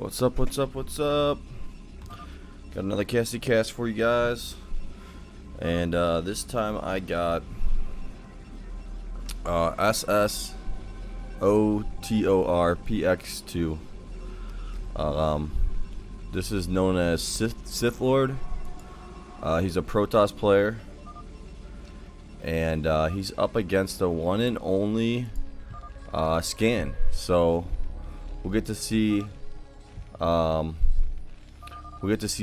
What's up, what's up, what's up? Got another Casty cast for you guys. And this time I got SSOTORPX2. This is known as Sithlord. He's a Protoss player. And he's up against the one and only Scan. So we'll get to see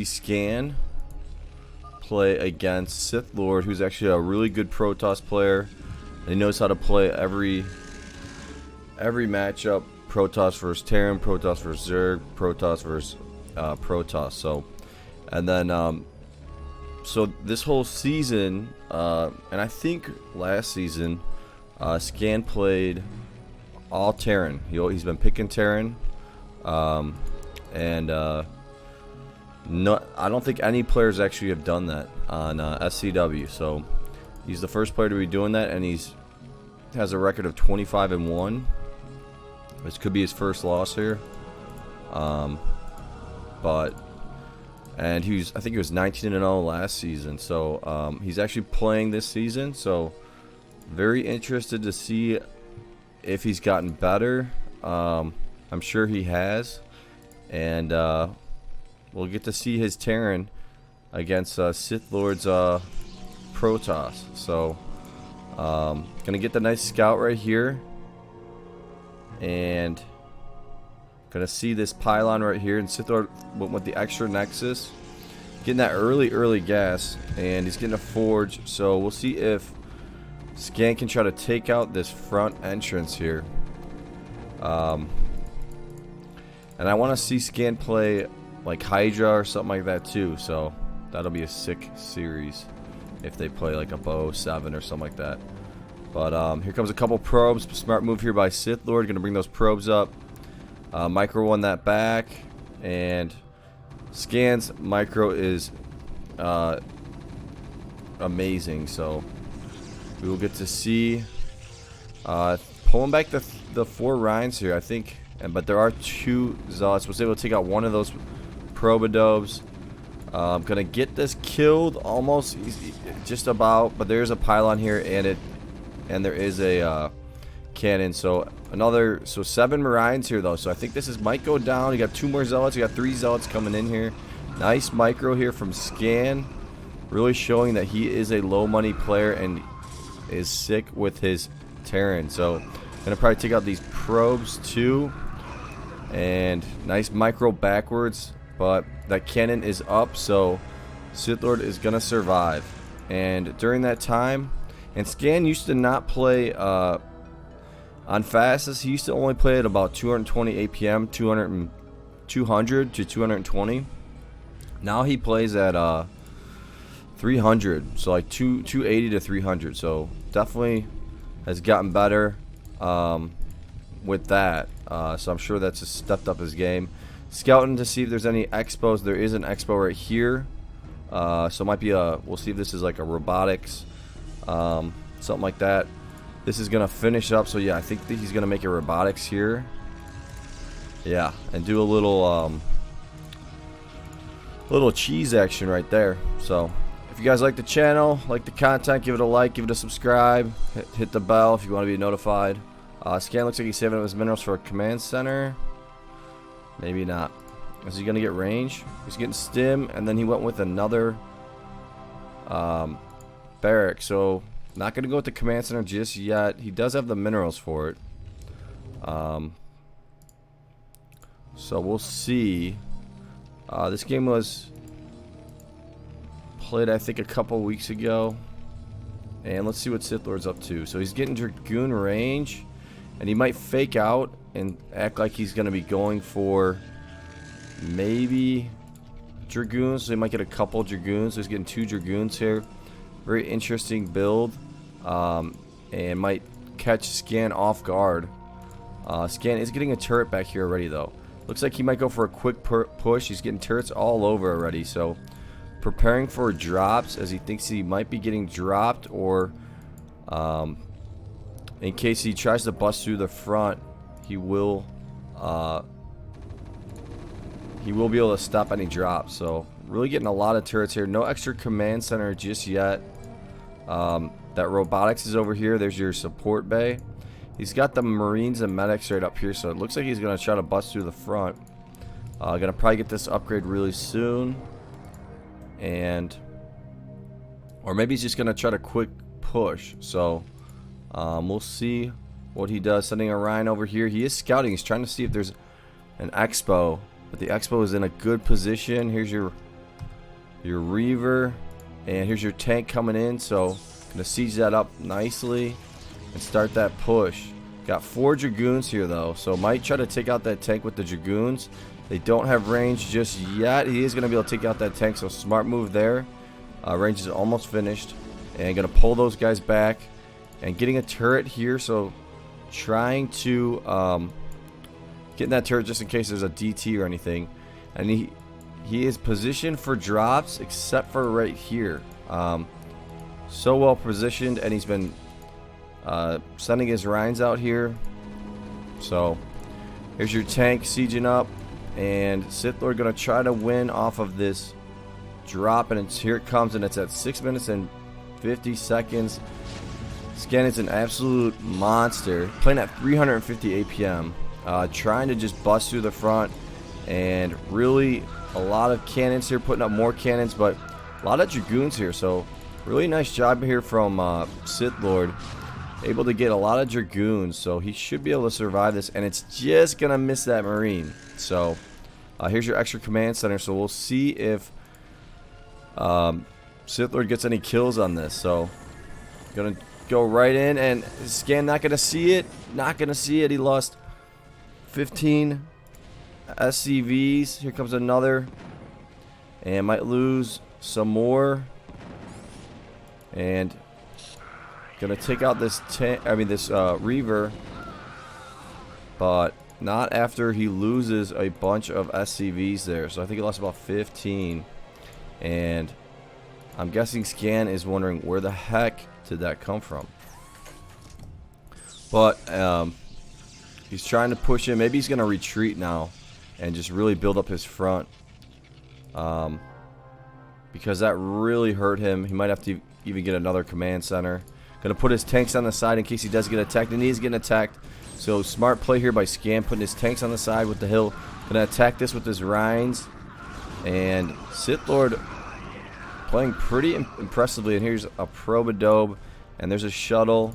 Scan play against Sithlord, who's actually a really good Protoss player. And he knows how to play every matchup. Protoss versus Terran, Protoss versus Zerg, Protoss versus Protoss. So, and then so this whole season, and I think last season, Scan played all Terran. He's been picking Terran. No, I don't think any players actually have done that on SCW. So he's the first player to be doing that, and has a record of 25-1. This could be his first loss here. I think he was 19-0 last season. So he's actually playing this season. So very interested to see if he's gotten better. I'm sure he has, and we'll get to see his Terran against Sithlord's Protoss. So gonna get the nice scout right here, and gonna see this pylon right here. And Sithlord went with the extra Nexus, getting that early gas, and he's getting a forge. So we'll see if Scan can try to take out this front entrance here. And I want to see Scan play like Hydra or something like that too. So that'll be a sick series if they play like a Bow 7 or something like that. But here comes a couple probes. Smart move here by Sithlord. Gonna bring those probes up. Micro won that back, and Scan's micro is amazing. So we will get to see pulling back the 4 Rhines here, I think. But there are 2 Zealots. Was able to take out one of those Probodobes. Gonna get this killed almost, just about. But there's a pylon here, and there is a cannon. So 7 Marines here though. So I think this might go down. You got 2 more Zealots. You got 3 Zealots coming in here. Nice micro here from Scan, really showing that he is a low money player and is sick with his Terran. So gonna probably take out these probes too. And nice micro backwards, but that cannon is up, so Sithlord is gonna survive. And during that time, and Scan used to not play on fastest. He used to only play at about 220 APM, 200 to 220. Now he plays at 300, so like 280 to 300. So definitely has gotten better with that. So I'm sure that's stepped up his game. Scouting to see if there's any expos. There is an expo right here. So it might be we'll see if this is like a robotics, something like that. This is gonna finish up. So yeah, I think that he's gonna make a robotics here. Yeah, and do a little cheese action right there. So if you guys like the channel, like the content, give it a like, give it a subscribe, hit the bell if you want to be notified. Scan looks like he's saving up his minerals for a command center. Maybe not. Is he gonna get range? He's getting stim, and then he went with another barrack. So not gonna go with the command center just yet. He does have the minerals for it. So we'll see. This game was played, I think, a couple weeks ago. And let's see what Sithlord's up to. So he's getting Dragoon range, and he might fake out and act like he's going to be going for maybe Dragoons. So he might get a couple Dragoons. So he's getting 2 Dragoons here. Very interesting build. And might catch Scan off guard. Scan is getting a turret back here already, though. Looks like he might go for a quick push. He's getting turrets all over already. So preparing for drops, as he thinks he might be getting dropped, or in case he tries to bust through the front, he will he will be able to stop any drops. So really getting a lot of turrets here. No extra command center just yet. That robotics is over here. There's your support bay. He's got the Marines and medics right up here, so it looks like he's going to try to bust through the front. Going to probably get this upgrade really soon. Or maybe he's just going to try to quick push. So we'll see what he does. Sending Orion over here. He is scouting. He's trying to see if there's an expo. But the expo is in a good position. Here's your Reaver. And here's your tank coming in. So going to siege that up nicely and start that push. Got 4 Dragoons here though. So might try to take out that tank with the Dragoons. They don't have range just yet. He is going to be able to take out that tank. So smart move there. Range is almost finished. And going to pull those guys back. And getting a turret here. So trying to get in that turret just in case there's a DT or anything. And he is positioned for drops except for right here. So well positioned, and he's been sending his Rhines out here. So here's your tank sieging up, and Sithlord gonna try to win off of this drop, and here it comes, and it's at 6 minutes and 50 seconds. Scan is an absolute monster, playing at 350 APM, trying to just bust through the front, and really a lot of cannons here, putting up more cannons, but a lot of Dragoons here. So really nice job here from Sithlord, able to get a lot of Dragoons, so he should be able to survive this, and it's just gonna miss that Marine. So here's your extra command center, so we'll see if Sithlord gets any kills on this. So gonna go right in, and Scan not gonna see it, he lost 15 SCVs. Here comes another, and might lose some more. And gonna take out this Reaver, but not after he loses a bunch of SCVs there. So I think he lost about 15, and I'm guessing Scan is wondering where the heck did that come from. But he's trying to push in. Maybe he's gonna retreat now and just really build up his front, because that really hurt him. He might have to even get another command center. Gonna put his tanks on the side in case he does get attacked, and he's getting attacked. So smart play here by Scan, putting his tanks on the side with the hill. Gonna attack this with his Rhines, and Sithlord playing pretty impressively. And here's a Probodobe, and there's a shuttle.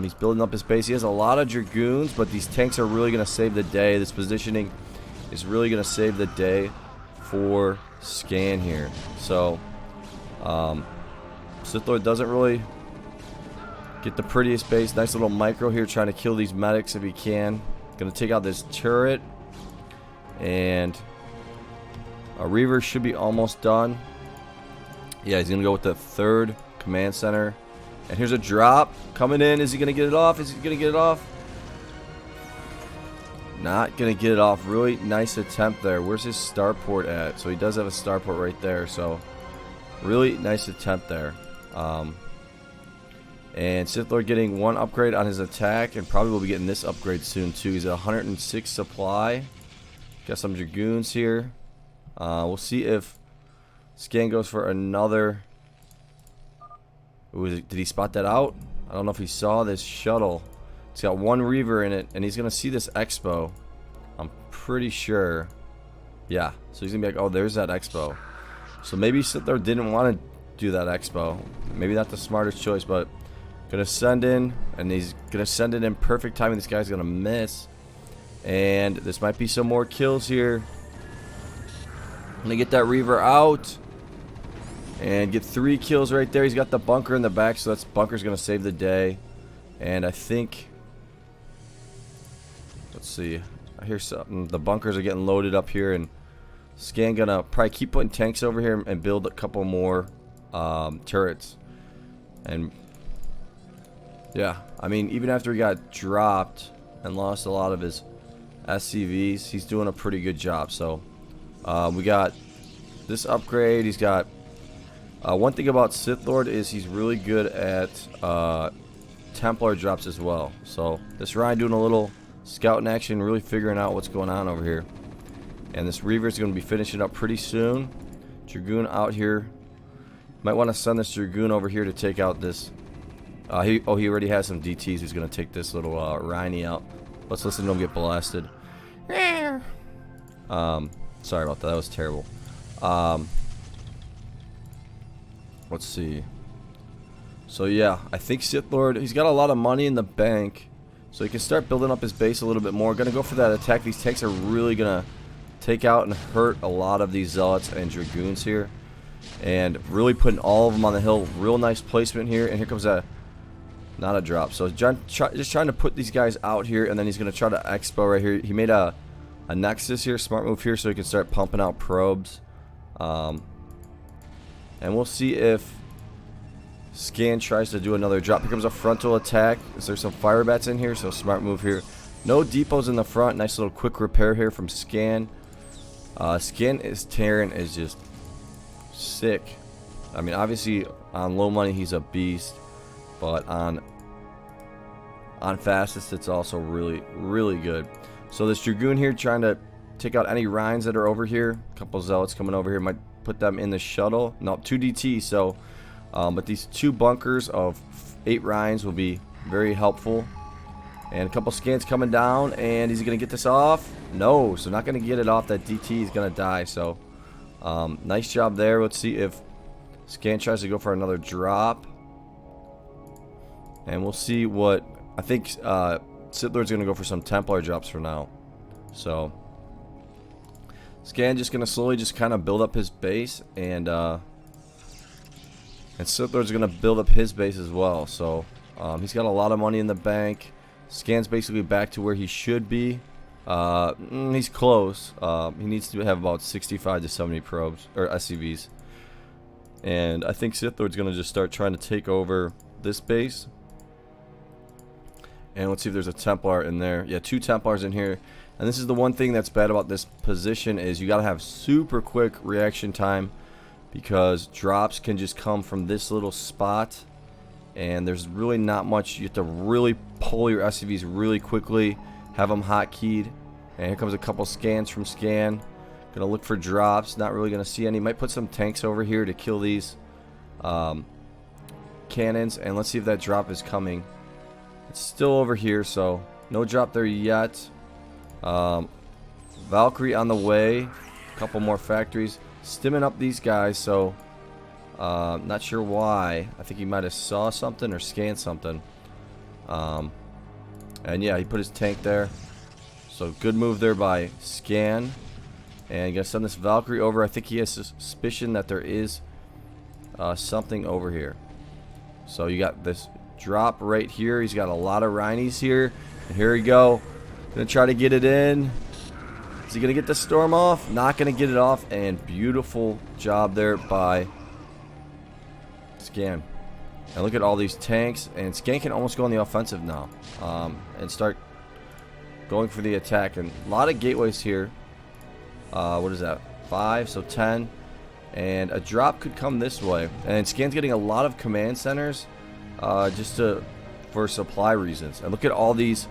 He's building up his base. He has a lot of Dragoons, but these tanks are really going to save the day. This positioning is really going to save the day for Scan here. So Sithlord doesn't really get the prettiest base. Nice little micro here, trying to kill these medics if he can. Going to take out this turret, and a Reaver should be almost done. Yeah, he's going to go with the 3rd command center. And here's a drop coming in. Is he going to get it off? Is he going to get it off? Not going to get it off. Really nice attempt there. Where's his starport at? So he does have a starport right there. So really nice attempt there. And Sithlord getting 1 upgrade on his attack, and probably will be getting this upgrade soon too. He's at 106 supply. Got some Dragoons here. We'll see if Scan goes for another. Ooh, did he spot that out? I don't know if he saw this shuttle. It's got 1 Reaver in it, and he's going to see this expo. I'm pretty sure. Yeah, so he's going to be like, oh, there's that expo. So maybe Sithlord didn't want to do that expo. Maybe not the smartest choice, but going to send in, and he's going to send it in perfect timing. This guy's going to miss. And this might be some more kills here. Going to get that Reaver out. And get 3 kills right there. He's got the bunker in the back, so that's bunker's going to save the day. And I think, let's see, I hear something. The bunkers are getting loaded up here, and Scan going to probably keep putting tanks over here and build a couple more turrets. And yeah, I mean, even after he got dropped and lost a lot of his SCVs, he's doing a pretty good job. So we got this upgrade. He's got one thing about Sithlord is he's really good at Templar drops as well. So this Ryan doing a little scouting action, really figuring out what's going on over here. And this Reaver is going to be finishing up pretty soon. Dragoon out here. Might want to send this Dragoon over here to take out this. He already has some DTs. He's going to take this little Rhiny out. Let's listen to him get blasted. Sorry about that. That was terrible. Let's see. So yeah, I think Sithlord, he's got a lot of money in the bank, so he can start building up his base a little bit more. Gonna go for that attack. These tanks are really gonna take out and hurt a lot of these Zealots and Dragoons here, and really putting all of them on the hill. Real nice placement here, and here comes a, not a drop. So just trying to put these guys out here, and then he's gonna try to expo right here. He made a Nexus here, smart move here, so he can start pumping out probes. And we'll see if Scan tries to do another drop. Here comes a frontal attack. Is there some fire bats in here? So smart move here. No depots in the front. Nice little quick repair here from Scan. Scan is Terran is just sick. I mean, obviously on low money he's a beast, but on fastest it's also really good. So this Dragoon here trying to take out any Rhines that are over here. A couple Zealots coming over here. Might put them in the shuttle. No, 2 DT. So, but these 2 bunkers of 8 Rhines will be very helpful. And a couple Scans coming down. And is he going to get this off? No. So not going to get it off. That DT is going to die. So, nice job there. Let's see if Scan tries to go for another drop. And we'll see what... I think Sithlord's going to go for some Templar drops for now. So, Scan just going to slowly just kind of build up his base. And Sithlord's going to build up his base as well. So, he's got a lot of money in the bank. Scan's basically back to where he should be. He's close. He needs to have about 65 to 70 probes, or SCVs. And I think Sithlord's going to just start trying to take over this base. And let's see if there's a Templar in there. Yeah, 2 Templars in here. And this is the one thing that's bad about this position is you got to have super quick reaction time, because drops can just come from this little spot. And there's really not much. You have to really pull your SCVs really quickly. Have them hotkeyed. And here comes a couple Scans from Scan. Gonna look for drops. Not really gonna see any. Might put some tanks over here to kill these cannons. And let's see if that drop is coming. It's still over here, so no drop there yet. Valkyrie on the way. A couple more factories. Stimming up these guys, so not sure why. I think he might have saw something or scanned something. And yeah, he put his tank there. So good move there by Scan. And gonna send this Valkyrie over. I think he has suspicion that there is something over here. So you got this drop right here. He's got a lot of Rhinies here. And here we go. Gonna try to get it in. Is he gonna get the storm off? Not gonna get it off. And beautiful job there by Scan. And look at all these tanks. And Scan can almost go on the offensive now. And start going for the attack. And a lot of gateways here. What is that? 5, so 10. And a drop could come this way. And Scan's getting a lot of command centers. Just for supply reasons. And look at all these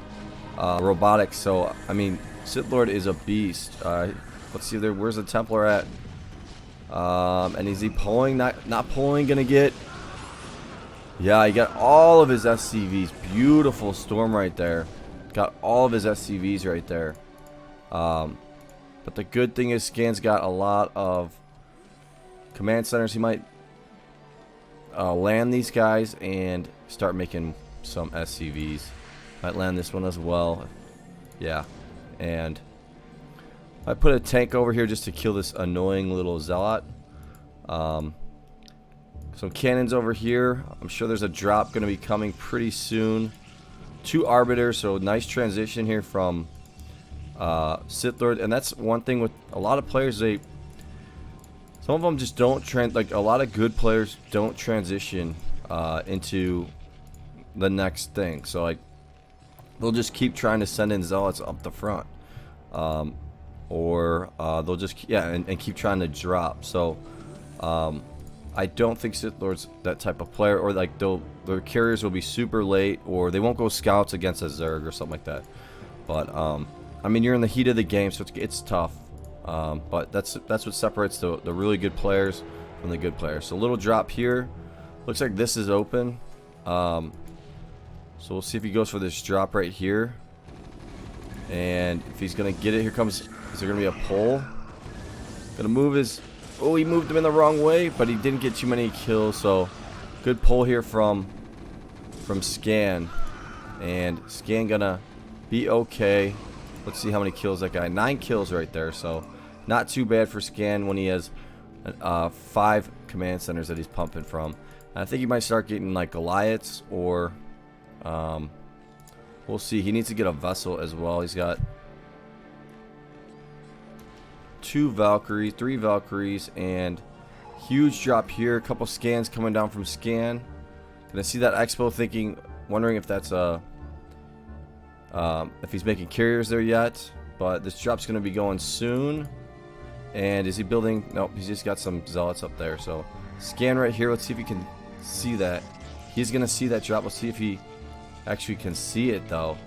robotics. So I mean, Sithlord is a beast. Let's see there. Where's the Templar at? And is he pulling? Not pulling. Gonna get. Yeah, he got all of his SCVs. Beautiful storm right there. Got all of his SCVs right there. But the good thing is Scan's got a lot of command centers. He might land these guys and start making some SCVs. Might land this one as well. Yeah. And I put a tank over here just to kill this annoying little Zealot. Some cannons over here. I'm sure there's a drop going to be coming pretty soon. 2 Arbiters, so nice transition here from Sithlord. And that's one thing with a lot of players. Some of them just don't like a lot of good players don't transition into the next thing. So like they'll just keep trying to send in Zealots up the front, or they'll just and keep trying to drop. So I don't think Sithlord's that type of player, or like their carriers will be super late, or they won't go scouts against a Zerg or something like that. But I mean, you're in the heat of the game, so it's tough. But that's what separates the really good players from the good players. So a little drop here. Looks like this is open. So we'll see if he goes for this drop right here. And if he's going to get it, here comes, is there going to be a pull? Going to move his, oh, he moved him in the wrong way, but he didn't get too many kills. So good pull here from Scan. And Scan going to be okay. Let's see how many kills that guy. 9 kills right there. So not too bad for Scan when he has 5 command centers that he's pumping from. I think he might start getting like Goliaths or we'll see. He needs to get a vessel as well. He's got 2 Valkyries, 3 Valkyries, and huge drop here. A couple scans coming down from Scan. Gonna see that Expo, wondering if that's if he's making carriers there yet. But this drop's gonna be going soon. And is he building? Nope, he's just got some zealots up there. So Scan right here. Let's see if he can see that. He's gonna see that drop. Let's see if he actually can see it though.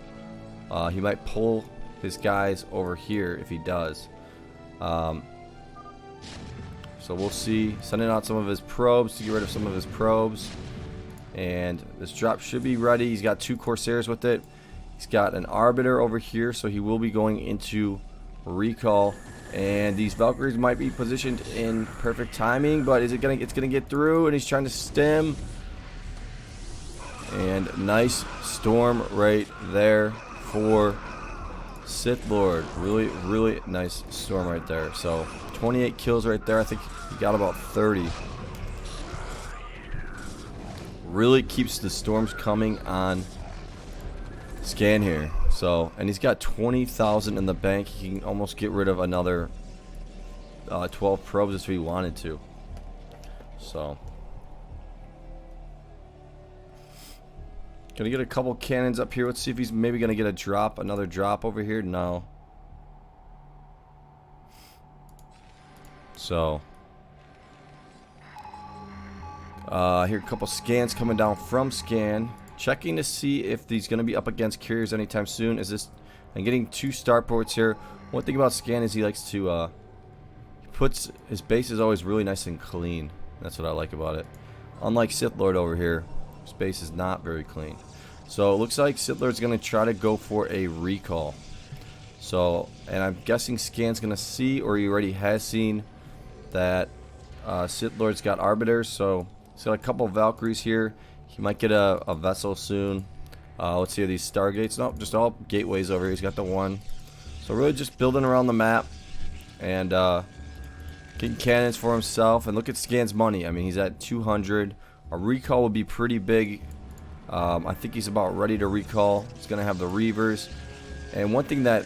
He might pull his guys over here if he does. So we'll see. Sending out some of his probes to get rid of some of his probes. And this drop should be ready. He's got 2 Corsairs with it. He's got an Arbiter over here, so he will be going into recall. And these Valkyries might be positioned in perfect timing, but it's gonna get through, and he's trying to stem. And nice storm right there for Sithlord. Really, really nice storm right there. So 28 kills right there. I think he got about 30. Really keeps the storms coming on Scan here. So, and he's got 20,000 in the bank. He can almost get rid of another 12 probes if he wanted to. So, gonna get a couple cannons up here. Let's see if he's maybe gonna get a drop, another drop over here. No. So, here a couple scans coming down from Scan. Checking to see if he's going to be up against carriers anytime soon. I'm getting 2 starports here. One thing about Scan is he likes to, he puts, his base is always really nice and clean. That's what I like about it. Unlike Sithlord over here, his base is not very clean. So it looks like Sithlord's going to try to go for a recall. So, and I'm guessing Scan's going to see, or he already has seen, that Sithlord's got Arbiters. So he's got a couple Valkyries here. He might get a vessel soon. Let's see, are these Stargates? Nope, just all gateways over here. He's got the 1. So really just building around the map and getting cannons for himself. And look at Scan's money. I mean, he's at 200. A recall would be pretty big. I think he's about ready to recall. He's going to have the Reavers. And one thing that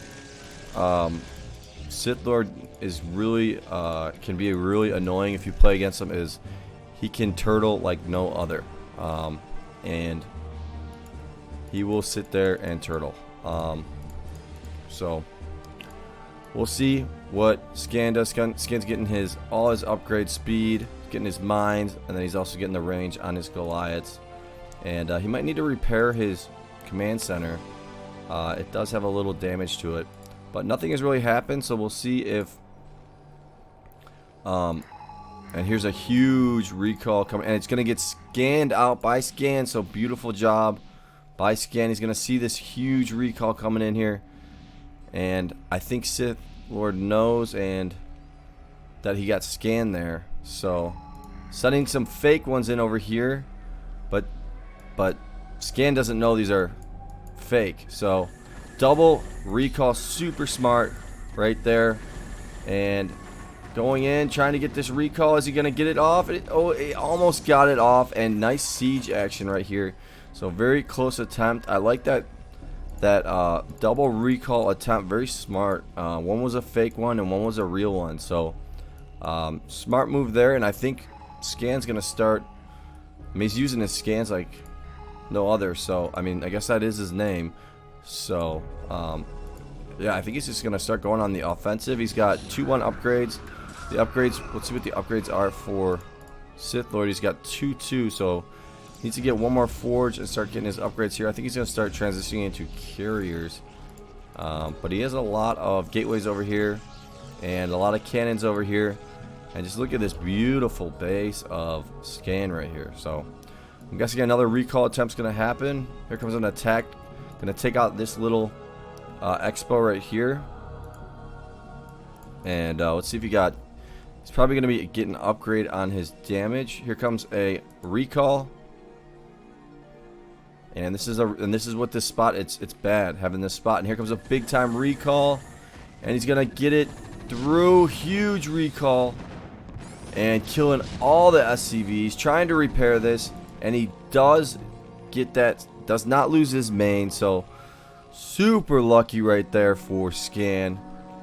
Sithlord is really can be really annoying if you play against him is he can turtle like no other. And he will sit there and turtle. So we'll see what Scan does. Scan's getting all his upgrade speed, getting his mines, and then he's also getting the range on his Goliaths. And he might need to repair his command center. It does have a little damage to it, but nothing has really happened. So we'll see if and here's a huge recall coming, and it's going to get scanned out by Scan. So beautiful job by Scan. He's going to see this huge recall coming in here, and I think Sithlord knows and that he got scanned there. So sending some fake ones in over here, but Scan doesn't know these are fake. So double recall, super smart right there, and going in, trying to get this recall. Is he going to get it off? It almost got it off, and nice siege action right here. So very close attempt. I like that double recall attempt. Very smart. One was a fake one, and one was a real one. So smart move there, and I think Scan's going to start. I mean, he's using his scans like no other. So, I mean, I guess that is his name. So, yeah, I think he's just going to start going on the offensive. He's got 2-1 upgrades. The upgrades, let's see what the upgrades are for Sithlord. He's got 2-2, so needs to get 1 more forge and start getting his upgrades here. I think he's going to start transitioning into carriers. But he has a lot of gateways over here. and a lot of cannons over here. And just look at this beautiful base of Scan right here. So I'm guessing another recall attempt's going to happen. Here comes an attack. Going to take out this little expo right here. And let's see if he got... He's probably going to be getting an upgrade on his damage. Here comes a recall. And this is what this spot, it's bad having this spot. And here comes a big time recall. And he's going to get it through. Huge recall. And killing all the SCVs. Trying to repair this. And he does get that. Does not lose his main. So super lucky right there for Scan.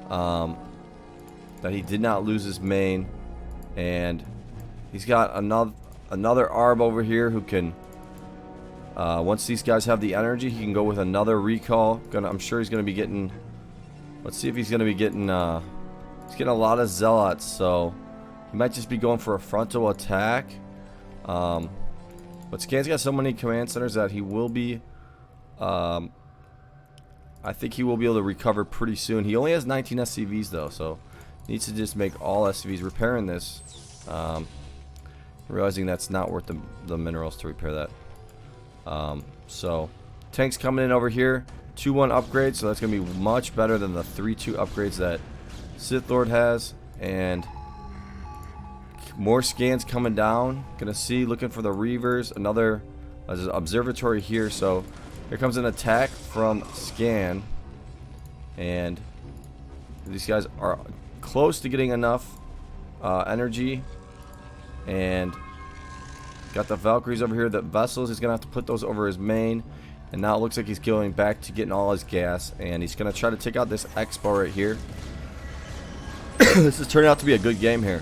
That he did not lose his main. And he's got another ARB over here who can... once these guys have the energy, he can go with another recall. I'm sure he's going to be getting... Let's see if he's going to be getting... he's getting a lot of zealots, so... He might just be going for a frontal attack. But Scan's got so many command centers that he will be... I think he will be able to recover pretty soon. He only has 19 SCVs though, so... Needs to just make all SCVs. Repairing this. Realizing that's not worth the minerals to repair that. So tanks coming in over here, 2-1 upgrade, so that's gonna be much better than the 3-2 upgrades that Sithlord has. And more Scans coming down. Gonna see, looking for the Reavers. Another observatory here. So here comes an attack from Scan, and these guys are close to getting enough energy. And got the Valkyries over here. The vessels, he's going to have to put those over his main. And now it looks like he's going back to getting all his gas. And he's going to try to take out this Expo right here. This is turning out to be a good game here.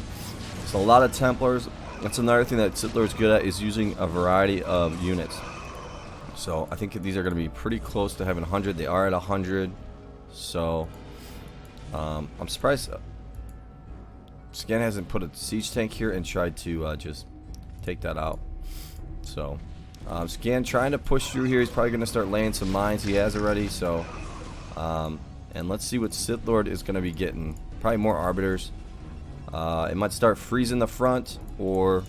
There's a lot of Templars. That's another thing that Sithlord is good at, is using a variety of units. So I think these are going to be pretty close to having 100. They are at 100. So I'm surprised Scan hasn't put a siege tank here and tried to just take that out. So Scan trying to push through here. He's probably going to start laying some mines. He has already. So and let's see what Sithlord is going to be getting. Probably more arbiters. It might start freezing the front, or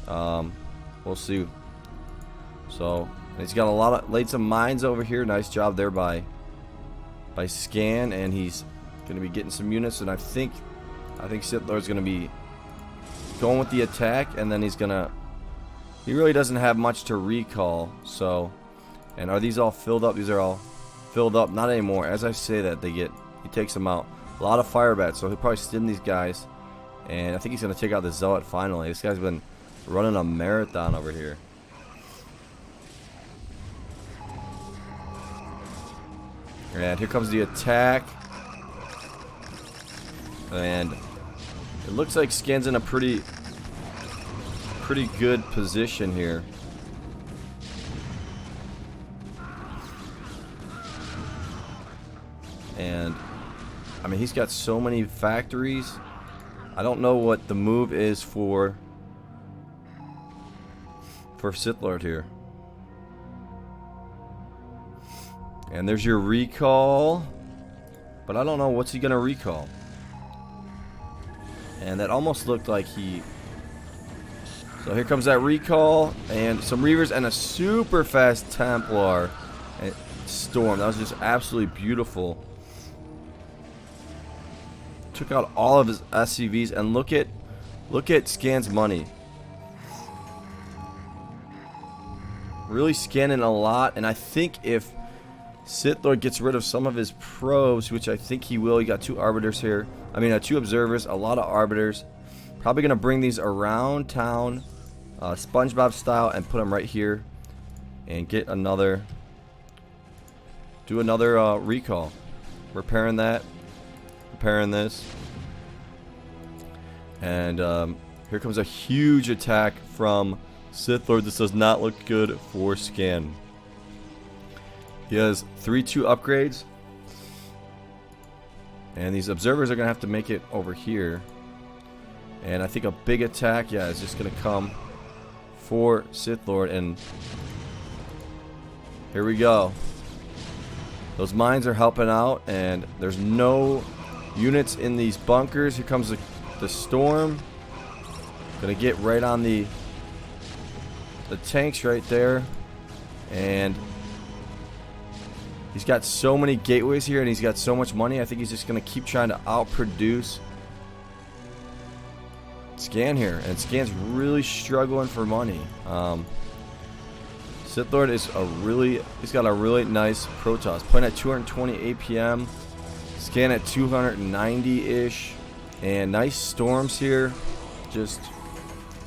we'll see. So he's got a lot of laid some mines over here. Nice job there by Scan, and he's going to be getting some units. And I think Sithlord's going to be going with the attack, and then he really doesn't have much to recall. So, and are these all filled up? These are all filled up. Not anymore. As I say that, he takes them out. A lot of fire bats, so he'll probably stim these guys. And I think he's going to take out the Zealot finally. This guy's been running a marathon over here. And here comes the attack. And it looks like Scan's in a pretty good position here. And I mean, he's got so many factories. I don't know what the move is for Sithlord here. And there's your recall, but I don't know what's he gonna recall. And that almost looked like he... So here comes that recall, and some Reavers, and a super fast Templar and Storm. That was just absolutely beautiful. Took out all of his SCVs, and look at Scan's money. Really scanning a lot, and I think if Sithlord gets rid of some of his probes, which I think he will. He got 2 arbiters here. I mean, 2 observers, a lot of arbiters. Probably going to bring these around town, SpongeBob style, and put them right here. And get another... Do another recall. Repairing that. Repairing this. And here comes a huge attack from Sithlord. This does not look good for Scan. He has 3-2 upgrades. And these observers are going to have to make it over here. And I think a big attack, yeah, is just going to come for Sithlord. And here we go. Those mines are helping out. And there's no units in these bunkers. Here comes the storm. Gonna get right on the tanks right there. And he's got so many gateways here, and he's got so much money. I think he's just gonna keep trying to outproduce Scan here, and Scan's really struggling for money. Sithlord is he's got a really nice Protoss, playing at 220 APM, Scan at 290-ish, and nice storms here. Just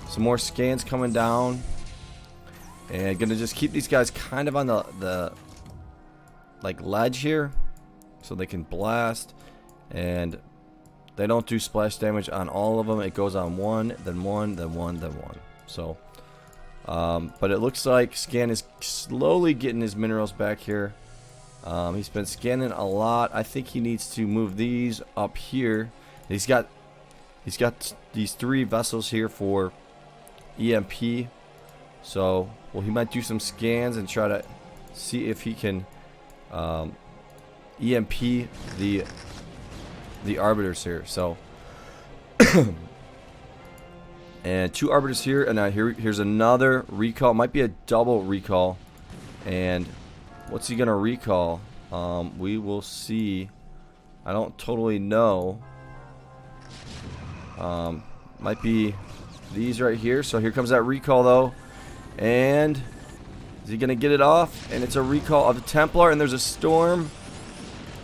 some more scans coming down, and gonna just keep these guys kind of on the like ledge here, so they can blast, and they don't do splash damage on all of them. It goes on one, then one, then one, then one. So, but it looks like Scan is slowly getting his minerals back here. He's been scanning a lot. I think he needs to move these up here. He's got these 3 vessels here for EMP. So, well, he might do some scans and try to see if he can EMP the arbiters here. So and 2 arbiters here, and here's another recall. Might be a double recall. And what's he gonna recall? We will see. I don't totally know. Might be these right here. So here comes that recall though, and is he gonna get it off? And it's a recall of the Templar, and there's a storm,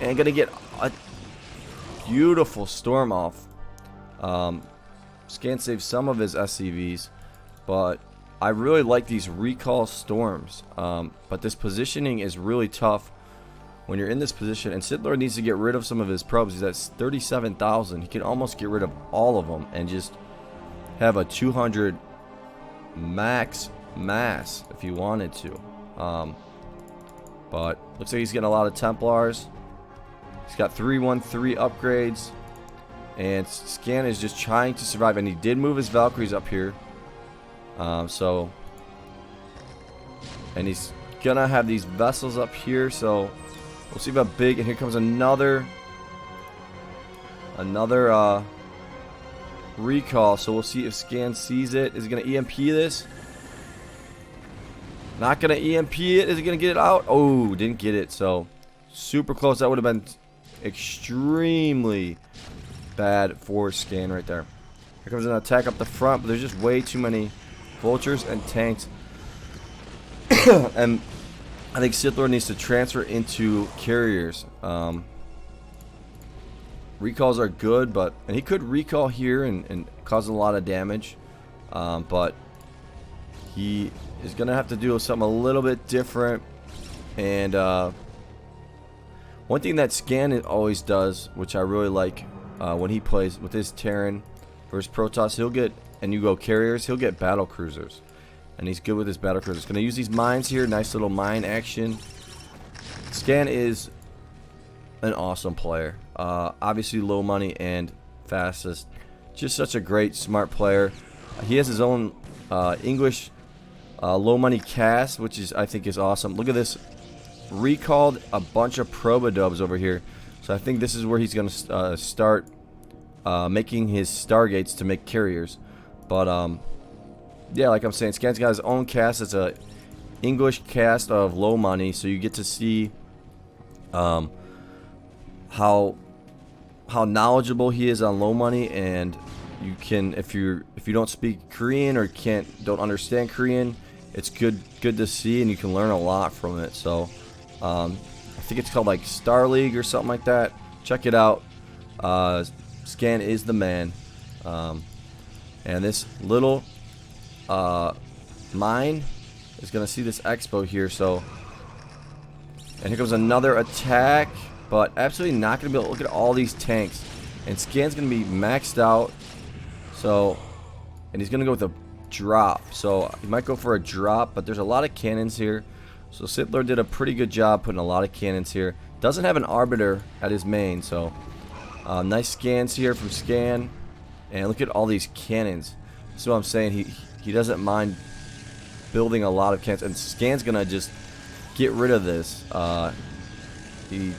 and gonna get a beautiful storm off. Scan saved some of his SCVs, but I really like these recall storms. But this positioning is really tough when you're in this position, and Sithlord needs to get rid of some of his probes. He's at 37,000. He can almost get rid of all of them and just have a 200 max mass if he wanted to. But looks like he's getting a lot of Templars. He's got 313 upgrades, and Scan is just trying to survive. And he did move his Valkyries up here, and he's gonna have these vessels up here. So we'll see about big. And here comes another recall. So we'll see if Scan sees it. Is he gonna EMP this? Not gonna EMP it. Is he gonna get it out? Oh, didn't get it. So super close. That would have been extremely bad for Scan right there. Here comes an attack up the front, but there's just way too many vultures and tanks. And I think Sithlord needs to transfer into carriers. Recalls are good, and he could recall here and cause a lot of damage. But he is going to have to do something a little bit different. And one thing that Scan always does, which I really like, when he plays with his Terran versus Protoss, he'll get, and you go carriers, he'll get battle cruisers. And he's good with his battle cruisers. Going to use these mines here. Nice little mine action. Scan is an awesome player. Obviously low money and fastest. Just such a great, smart player. He has his own English low money cast, which is, I think, is awesome. Look at this. Recalled a bunch of Probodubs over here. So I think this is where he's going to start making his Stargates to make carriers. But yeah, like I'm saying, Scan's got his own cast. It's a English cast of low money, so you get to see how knowledgeable he is on low money. And you can, if you don't speak Korean or don't understand Korean, it's good to see, and you can learn a lot from it. So I think it's called like Star League or something like that. Check it out. Scan is the man. And this little mine is gonna see this expo here. So, and here comes another attack, but absolutely not gonna be able to look at all these tanks. And Scan's gonna be maxed out. So, and he's gonna go with a drop. So he might go for a drop, but there's a lot of cannons here. So Sithlord did a pretty good job putting a lot of cannons here. Doesn't have an arbiter at his main, so nice scans here from Scan. And look at all these cannons. So I'm saying he doesn't mind building a lot of cannons, and Scan's gonna just get rid of this. He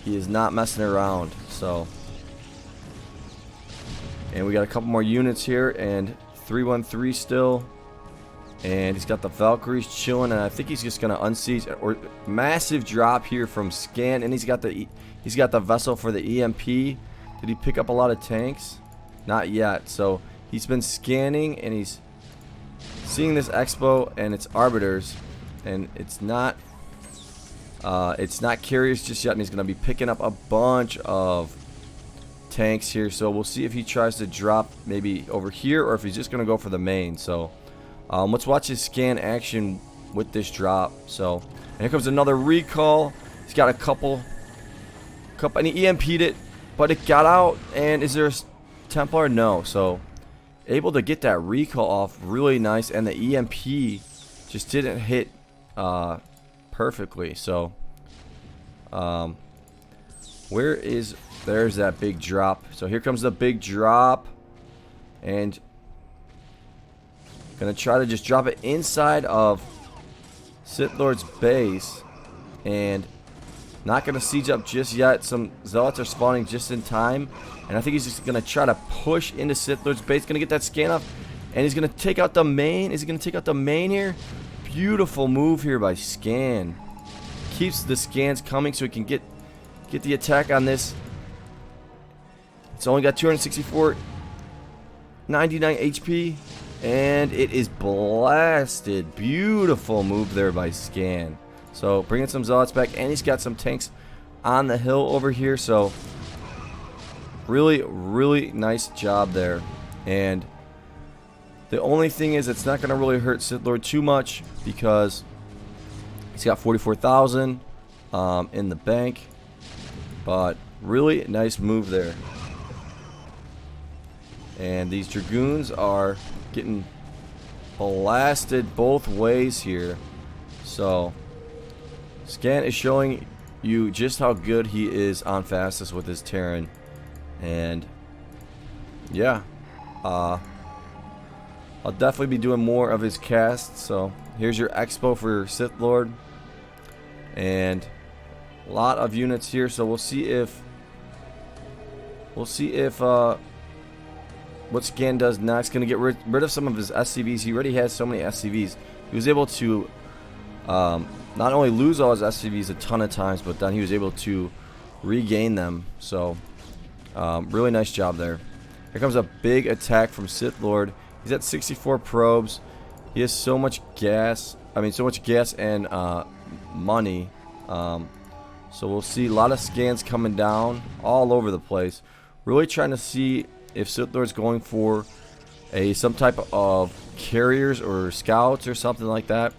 is not messing around. So And we got a couple more units here, and 313 still. And he's got the Valkyries chilling, and I think he's just gonna unsiege. Or massive drop here from Scan, and he's got the vessel for the EMP. Did he pick up a lot of tanks? Not yet. So he's been scanning, and he's seeing this expo and its arbiters, and it's not carriers just yet, and he's gonna be picking up a bunch of tanks here. So we'll see if he tries to drop maybe over here, or if he's just gonna go for the main. So let's watch his scan action with this drop. So, and here comes another recall. He's got a couple, and he EMP'd it, but it got out. And is there a Templar? No. So, able to get that recall off really nice, and the EMP just didn't hit perfectly. So, there's that big drop. So here comes the big drop, and gonna try to just drop it inside of Sithlord's base, and not gonna siege up just yet. Some zealots are spawning just in time, and I think he's just gonna try to push into Sithlord's base. Gonna get that scan off, and he's gonna take out the main. Is he gonna take out the main here? Beautiful move here by Scan. Keeps the scans coming so he can get the attack on this. It's only got 264, 99 HP. And it is blasted. Beautiful move there by Scan. So bringing some zealots back, and he's got some tanks on the hill over here. So really, really nice job there. And the only thing is, it's not going to really hurt Sithlord too much, because he's got 44,000 in the bank. But really nice move there. And these Dragoons are getting blasted both ways here. So Scan is showing you just how good he is on fastest with his Terran. And yeah, I'll definitely be doing more of his casts. So here's your expo for Sithlord, and a lot of units here. So we'll see if what Scan does next. Going to get rid of some of his SCVs. He already has so many SCVs. He was able to not only lose all his SCVs a ton of times, but then he was able to regain them. So really nice job there. Here comes a big attack from Sithlord. He's at 64 probes. He has so much gas. I mean, so much gas and money. So we'll see a lot of scans coming down all over the place. Really trying to see if Sithlord's going for some type of carriers or scouts or something like that,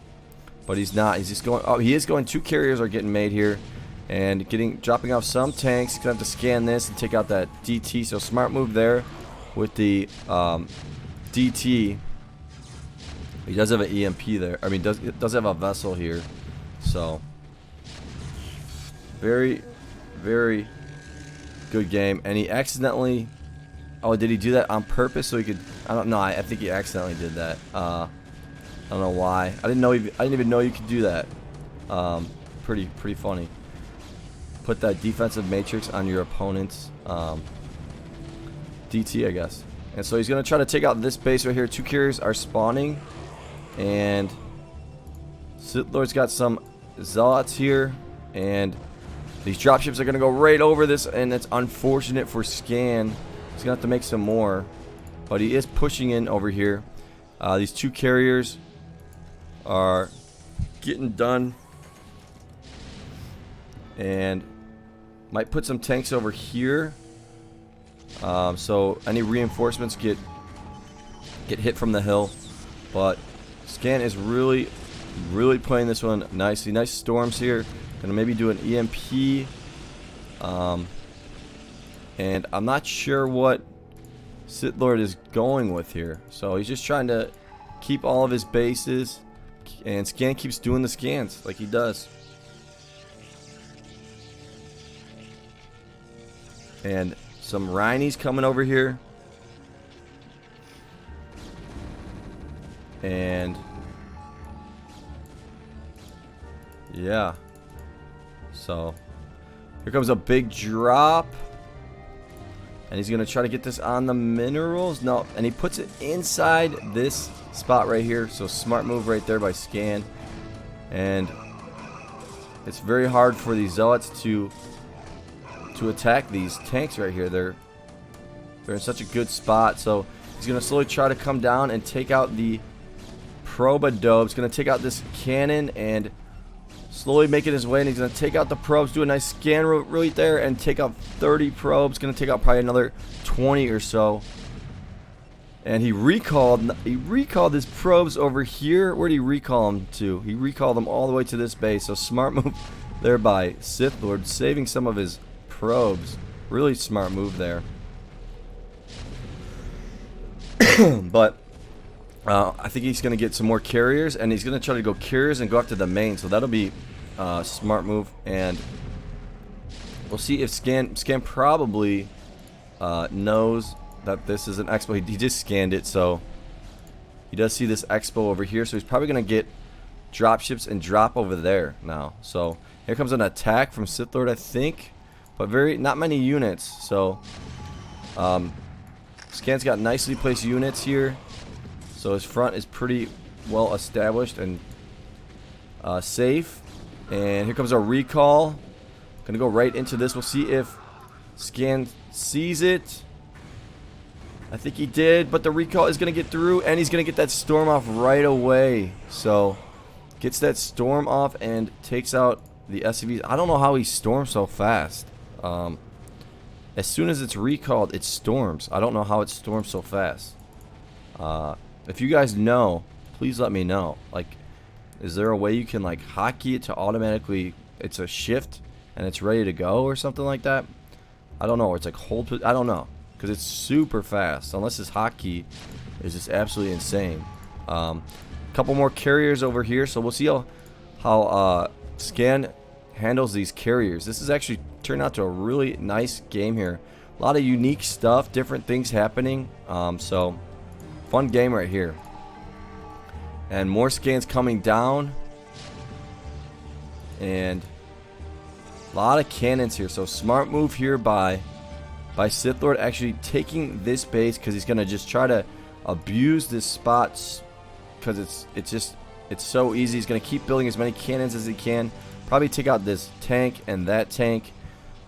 but he's not. He's just going. Oh, he is going. 2 carriers are getting made here, and dropping off some tanks. He's gonna have to scan this and take out that DT. So smart move there with the DT. He does have an EMP there. I mean, does have a vessel here. So very, very good game. And he accidentally. Oh, did he do that on purpose so he could? I don't know. I think he accidentally did that. I don't know why. I didn't even know you could do that. Pretty funny. Put that defensive matrix on your opponent's DT, I guess. And so he's gonna try to take out this base right here. 2 carriers are spawning, and Sithlord's got some zealots here, and these dropships are gonna go right over this, and it's unfortunate for Scan. He's gonna have to make some more, but he is pushing in over here. These 2 carriers are getting done, and might put some tanks over here. So any reinforcements get hit from the hill, but Scan is really playing this one nicely. Nice storms here. Gonna maybe do an EMP. And I'm not sure what Sithlord is going with here. So he's just trying to keep all of his bases, and Scan keeps doing the scans like he does. And some Rhinies coming over here. And yeah. So here comes a big drop. And he's going to try to get this on the minerals. No, and he puts it inside this spot right here. So smart move right there by Scan. And it's very hard for these zealots to attack these tanks right here. They're in such a good spot. So he's going to slowly try to come down and take out the Probadobe. He's going to take out this cannon and slowly making his way, and he's going to take out the probes, do a nice scan right there, and take out 30 probes. Going to take out probably another 20 or so. And he recalled his probes over here. Where did he recall them to? He recalled them all the way to this base. So smart move there by Sithlord, saving some of his probes. Really smart move there. But I think he's going to get some more carriers, and he's going to try to go carriers and go after the main. So that'll be a smart move, and we'll see if Scan probably knows that this is an expo. He just scanned it, so he does see this expo over here. So he's probably going to get dropships and drop over there now. So here comes an attack from Sithlord, I think, but not many units. So Scan's got nicely placed units here. So his front is pretty well established and safe. And here comes our recall. Gonna go right into this. We'll see if Scan sees it. I think he did, but the recall is gonna get through, and he's gonna get that storm off right away. So gets that storm off and takes out the SCVs. I don't know how he storms so fast. As soon as it's recalled, it storms. I don't know how it storms so fast. If you guys know, please let me know. Like, is there a way you can like hotkey it to automatically, it's a shift and it's ready to go or something like that? I don't know. Or it's like hold, I don't know, because it's super fast. Unless this hotkey is just absolutely insane. Couple more carriers over here, so we'll see how Scan handles these carriers. This has actually turned out to a really nice game here. A lot of unique stuff, different things happening. So fun game right here. And more Scans coming down. And a lot of cannons here. So smart move here by Sithlord, actually taking this base, because he's going to just try to abuse this spot, because it's so easy. He's going to keep building as many cannons as he can. Probably take out this tank and that tank.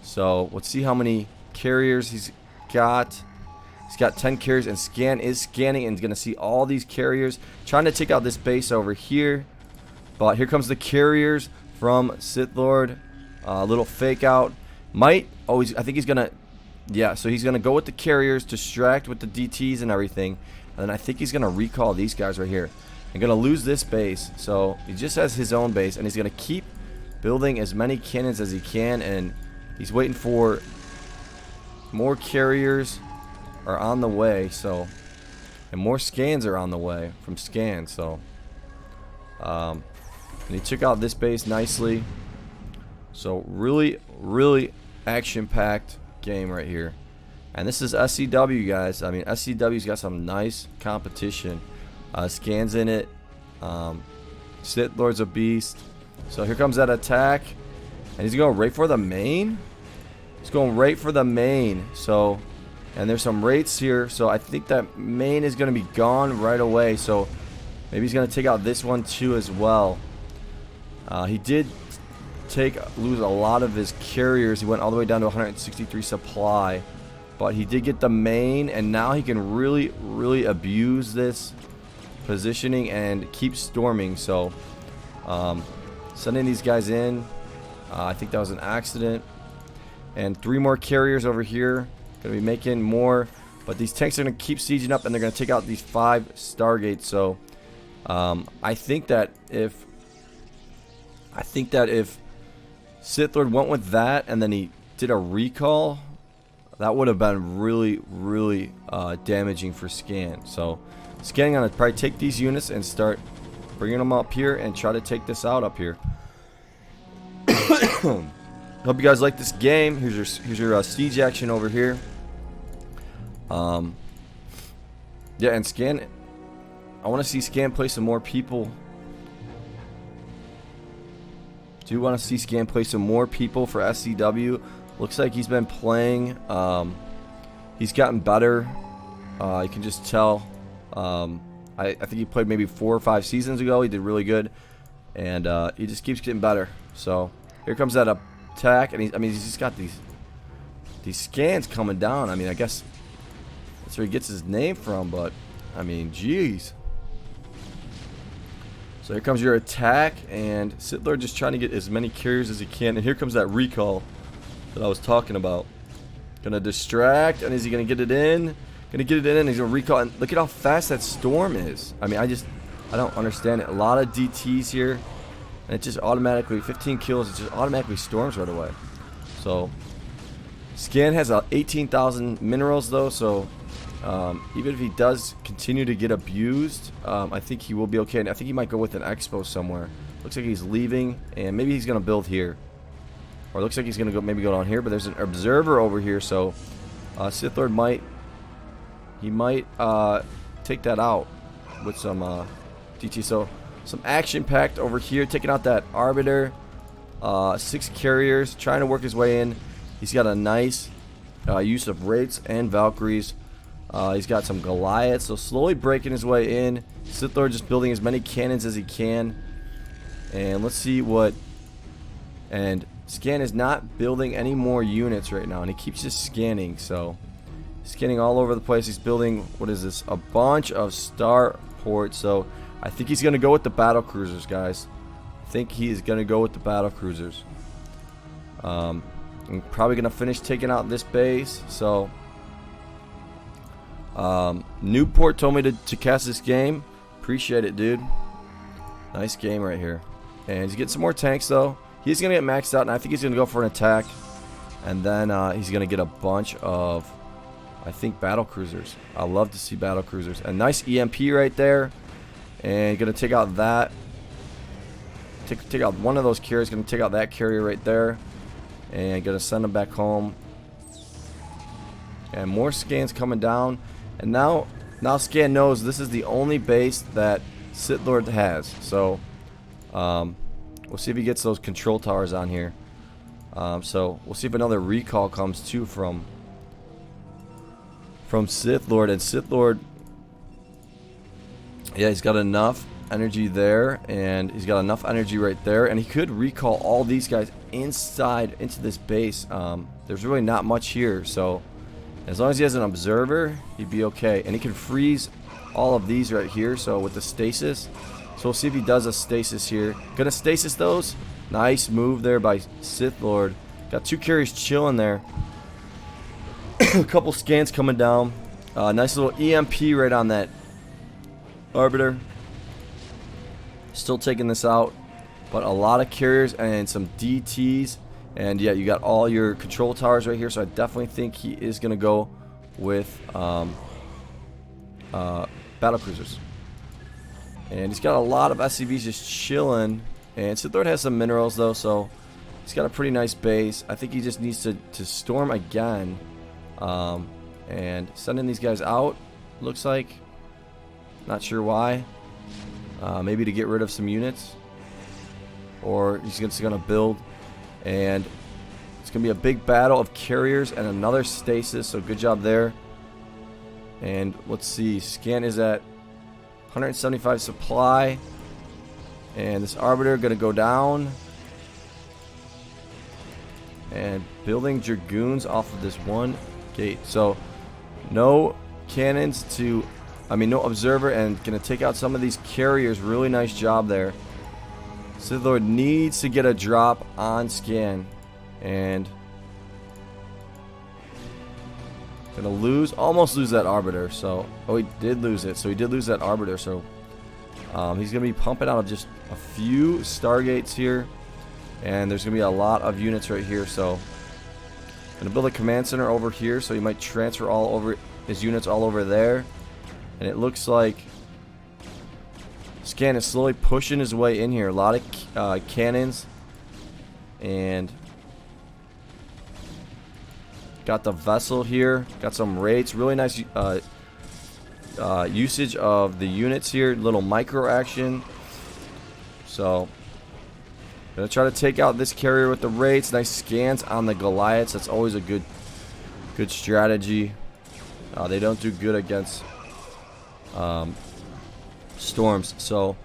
So let's see how many carriers he's got. He's got 10 carriers, and Scan is scanning and is going to see all these carriers. Trying to take out this base over here. But here comes the carriers from Sithlord. A little fake out. I think he's going to, yeah, so he's going to go with the carriers, distract with the DTs and everything. And then I think he's going to recall these guys right here. I'm going to lose this base. So he just has his own base, and he's going to keep building as many cannons as he can. And he's waiting for more carriers are on the way, so, and more Scans are on the way from Scan. So and he took out this base nicely. So really action-packed game right here. And this is SCW, guys. I mean, SCW's got some nice competition. Scans in it. Sithlord's a beast. So here comes that attack, and he's going right for the main. He's going right for the main. So, and there's some rates here, so I think that main is going to be gone right away. So maybe he's going to take out this one too as well. He did lose a lot of his carriers. He went all the way down to 163 supply, but he did get the main, and now he can really abuse this positioning and keep storming. So sending these guys in, I think that was an accident. And 3 more carriers over here. Going to be making more. But these tanks are going to keep sieging up, and they're going to take out these 5 Stargates. So I think that if Sithlord went with that and then he did a recall, that would have been really damaging for Scan. So Scan's going to probably take these units and start bringing them up here and try to take this out up here. Hope you guys like this game. Here's your siege action over here. Yeah, and Scan, I want to see Scan play some more people. Do want to see Scan play some more people for SCW. Looks like he's been playing. He's gotten better. You can just tell. I think he played maybe 4 or 5 seasons ago. He did really good, and he just keeps getting better. So here comes that attack, and he's just got these scans coming down. I mean, I guess that's where he gets his name from, but I mean, jeez. So here comes your attack, and Sithlord just trying to get as many carriers as he can. And here comes that recall that I was talking about. Gonna distract, and is he gonna get it in? Gonna get it in, and he's gonna recall. And look at how fast that storm is. I mean, I don't understand it. A lot of DTs here, and it just automatically 15 kills. It just automatically storms right away. So Scan has 18,000 minerals though, so even if he does continue to get abused, I think he will be okay. And I think he might go with an expo somewhere. Looks like he's leaving, and maybe he's gonna build here, or it looks like he's gonna maybe go down here. But there's an observer over here, so Sithlord might take that out with some DT. So some action packed over here, taking out that Arbiter. 6 carriers, trying to work his way in. He's got a nice use of Wraiths and Valkyries. He's got some Goliaths, so slowly breaking his way in. Sithlord just building as many cannons as he can. And let's see what... And Scan is not building any more units right now, and he keeps just scanning, so... Scanning all over the place. He's building, what is this? A bunch of starports, so I think he's going to go with the battle cruisers, guys. I think he is going to go with the battle cruisers. I'm probably going to finish taking out this base, so... Newport told me to cast this game. Appreciate it, dude. Nice game right here. And he's getting some more tanks, though. He's going to get maxed out, and I think he's going to go for an attack. And then he's going to get a bunch of, I think, battle cruisers. I love to see battle cruisers. A nice EMP right there. And going to take out that. Take out one of those carriers. Going to take out that carrier right there. And going to send them back home. And more scans coming down. And now Scan knows this is the only base that Sithlord has. So we'll see if he gets those control towers on here. So we'll see if another recall comes too from Sithlord. And Sithlord, yeah, he's got enough energy there, and he's got enough energy right there, and he could recall all these guys inside into this base. There's really not much here, so as long as he has an observer, he'd be okay. And he can freeze all of these right here, so with the stasis. So we'll see if he does a stasis here. Gonna stasis those. Nice move there by Sithlord. Got 2 carriers chilling there. A couple scans coming down. Nice little EMP right on that Arbiter. Still taking this out. But a lot of carriers and some DTs. And yeah, you got all your control towers right here. So I definitely think he is going to go with battle cruisers. And he's got a lot of SCVs just chilling. And Sithlord has some minerals though, so he's got a pretty nice base. I think he just needs to storm again. And sending these guys out, looks like. Not sure why. Maybe to get rid of some units. Or he's just going to build. And it's going to be a big battle of carriers and another stasis, so good job there. And let's see, Scan is at 175 supply. And this Arbiter going to go down. And building Dragoons off of this one gate. So no cannons to, no observer, and going to take out some of these carriers. Really nice job there. Sithlord needs to get a drop on Scan. And gonna almost lose that Arbiter. So, oh, he did lose it. So he did lose that Arbiter. So he's gonna be pumping out of just a few Stargates here. And there's gonna be a lot of units right here. So gonna build a command center over here. So he might transfer all over his units all over there. And it looks like Scan is slowly pushing his way in here. A lot of cannons. And got the vessel here. Got some Wraiths. Really nice usage of the units here. Little micro action. So gonna try to take out this carrier with the Wraiths. Nice scans on the Goliaths. That's always a good strategy. They don't do good against storms. So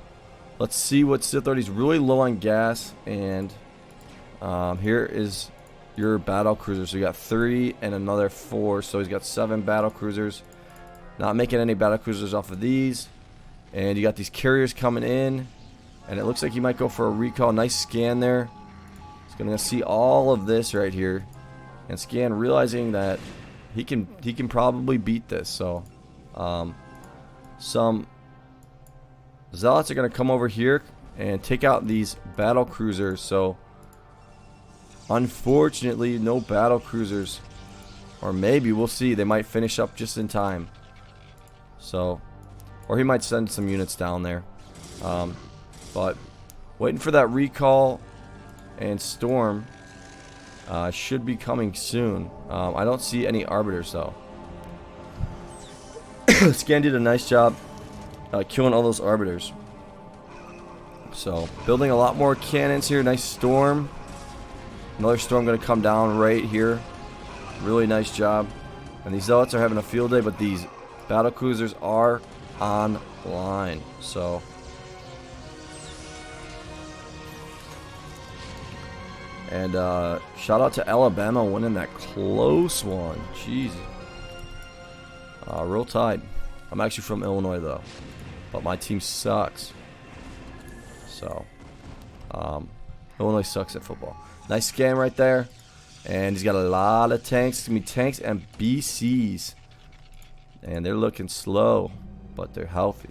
let's see what Sithlord. He's really low on gas, and here is your battle cruiser. So you got 3 and another 4, so he's got 7 battle cruisers. Not making any battle cruisers off of these, and you got these carriers coming in, and it looks like he might go for a recall. Nice scan there. He's gonna see all of this right here and scan, realizing that he can probably beat this. So some zealots are gonna come over here and take out these battle cruisers. So unfortunately, no battle cruisers, or maybe we'll see. They might finish up just in time. So, or he might send some units down there. But waiting for that recall, and storm should be coming soon. I don't see any arbiters though. Scan did a nice job killing all those arbiters. So building a lot more cannons here. Nice storm. Another storm going to come down right here. Really nice job. And these zealots are having a field day, but these battle cruisers are online. So and shout out to Alabama winning that close one. Jeez. Roll Tide. I'm actually from Illinois though, but my team sucks. So Illinois sucks at football. Nice scan right there. And he's got a lot of tanks. It's going to be tanks and BCs. And they're looking slow, but they're healthy.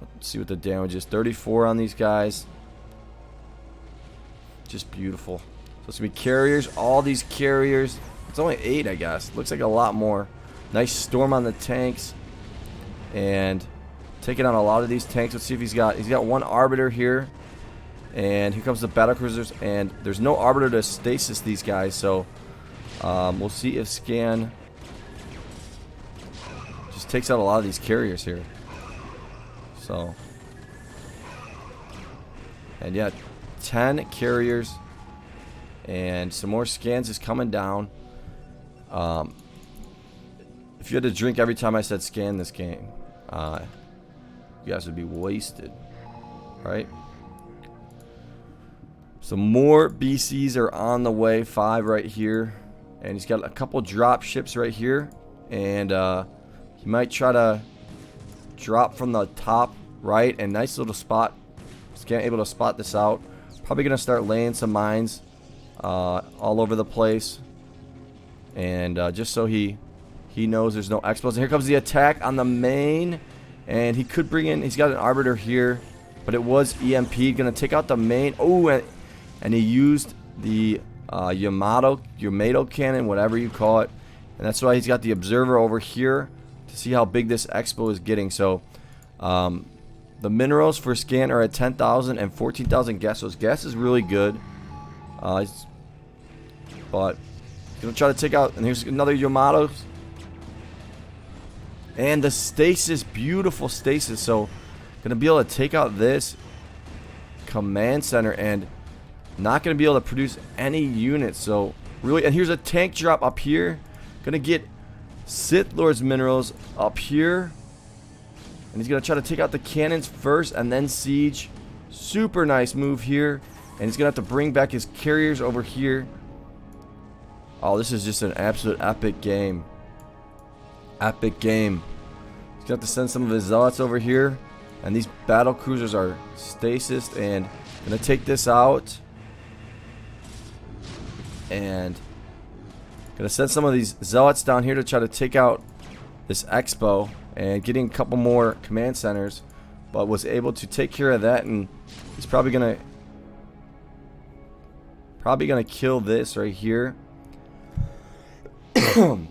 Let's see what the damage is. 34 on these guys. Just beautiful. So it's going to be carriers. All these carriers. It's only 8, I guess. Looks like a lot more. Nice storm on the tanks. And taking on a lot of these tanks. Let's see if he's got one arbiter here. And here comes the battle cruisers, and there's no arbiter to stasis these guys, so we'll see if scan just takes out a lot of these carriers here. So, and yeah, 10 carriers, and some more scans is coming down. If you had to drink every time I said scan this game, you guys would be wasted, right? So more BCs are on the way, 5 right here, and he's got a couple drop ships right here, and he might try to drop from the top right, and nice little spot. Scan able to spot this out. Probably gonna start laying some mines all over the place, and just so he knows there's no expos. And here comes the attack on the main, and he could bring in. He's got an arbiter here, but it was EMP. Gonna take out the main. Oh, and he used the Yamato cannon, whatever you call it. And that's why he's got the observer over here to see how big this expo is getting. So the minerals for scan are at 10,000 and 14,000 gas. So his gas is really good. But he's going to try to take out. And here's another Yamato. And the stasis, beautiful stasis. So going to be able to take out this command center and not going to be able to produce any units. So really, and here's a tank drop up here. Going to get Sithlord's minerals up here. And he's going to try to take out the cannons first and then siege. Super nice move here. And he's going to have to bring back his carriers over here. Oh, this is just an absolute epic game. Epic game. He's going to have to send some of his zealots over here. And these battle cruisers are stasis and going to take this out. And gonna send some of these zealots down here to try to take out this expo and getting a couple more command centers, but was able to take care of that, and he's probably gonna kill this right here.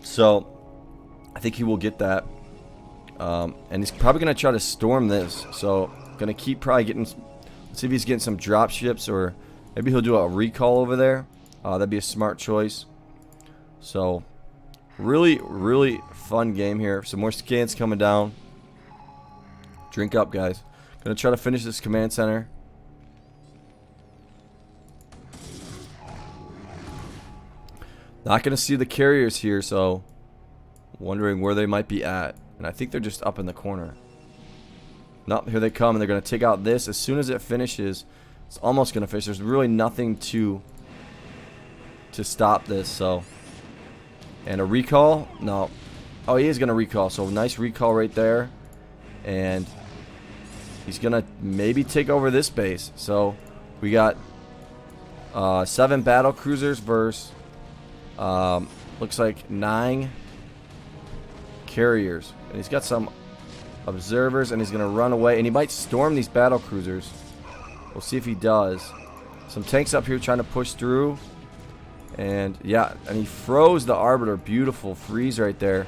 So I think he will get that, and he's probably gonna try to storm this. So gonna keep probably getting. Let's see if he's getting some drop ships, or maybe he'll do a recall over there. That'd be a smart choice. So, really, really fun game here. Some more scans coming down. Drink up, guys. Gonna try to finish this command center. Not gonna see the carriers here, so Wondering where they might be at. And I think they're just up in the corner. Nope, here they come, and they're going to take out this. As soon as it finishes, it's almost going to finish. There's really nothing to stop this, so. And a recall? No. Oh, he is going to recall, so nice recall right there. And he's going to maybe take over this base. So, we got 7 battle cruisers versus, looks like 9 carriers. And he's got some observers, and he's going to run away. And he might storm these battle cruisers. We'll see if he does. Some tanks up here trying to push through. And, yeah, and he froze the Arbiter. Beautiful freeze right there.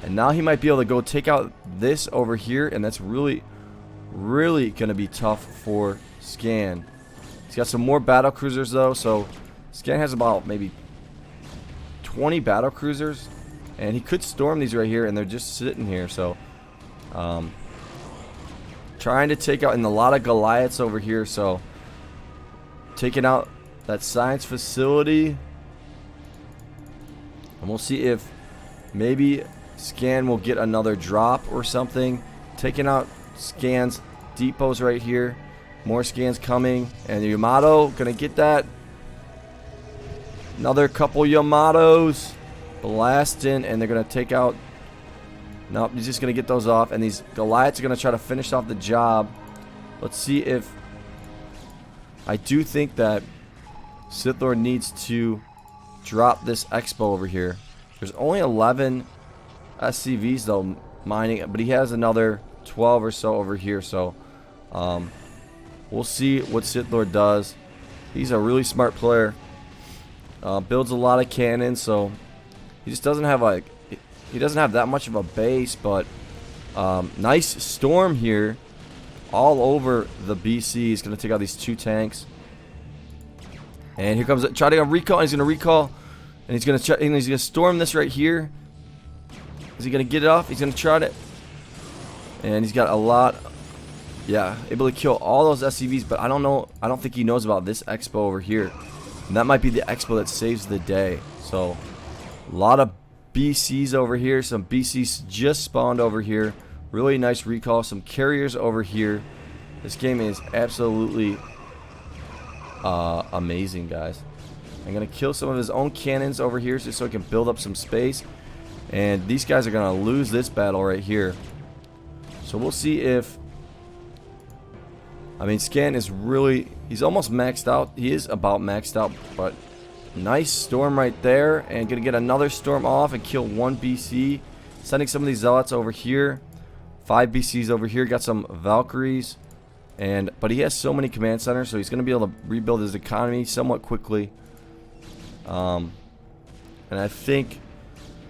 And now he might be able to go take out this over here. And that's really, really going to be tough for Scan. He's got some more battle cruisers, though. So, Scan has about maybe 20 battle cruisers. And he could storm these right here. And they're just sitting here. So, trying to take out, and a lot of Goliaths over here, so taking out that science facility, and we'll see if maybe Scan will get another drop or something. Taking out Scan's depots right here, more Scans coming, and the Yamato gonna get that. Another couple Yamatos blasting, and they're gonna take out. Nope, he's just going to get those off. And these Goliaths are going to try to finish off the job. Let's see if... I do think that Sithlord needs to drop this Expo over here. There's only 11 SCVs, though, mining. But he has another 12 or so over here. So, we'll see what Sithlord does. He's a really smart player. Builds a lot of cannons, so... He just doesn't have, like... He doesn't have that much of a base, but nice storm here all over the BC. He's going to take out these 2 tanks. And here comes try to recall. He's going to recall, and he's going to storm this right here. Is he going to get it off? He's going to try to. And he's got a lot. Yeah, able to kill all those SCVs, but I don't know. I don't think he knows about this Expo over here. And that might be the Expo that saves the day. So, a lot of BCs over here. Some BCs just spawned over here. Really nice recall. Some carriers over here. This game is absolutely amazing, guys. I'm going to kill some of his own cannons over here just so he can build up some space. And these guys are going to lose this battle right here. So we'll see if... I mean, Scan is really... He's almost maxed out. He is about maxed out, but... Nice storm right there, and gonna get another storm off and kill 1 BC. Sending some of these zealots over here. 5 BCs over here. Got some Valkyries, but he has so many command centers, so he's gonna be able to rebuild his economy somewhat quickly. And I think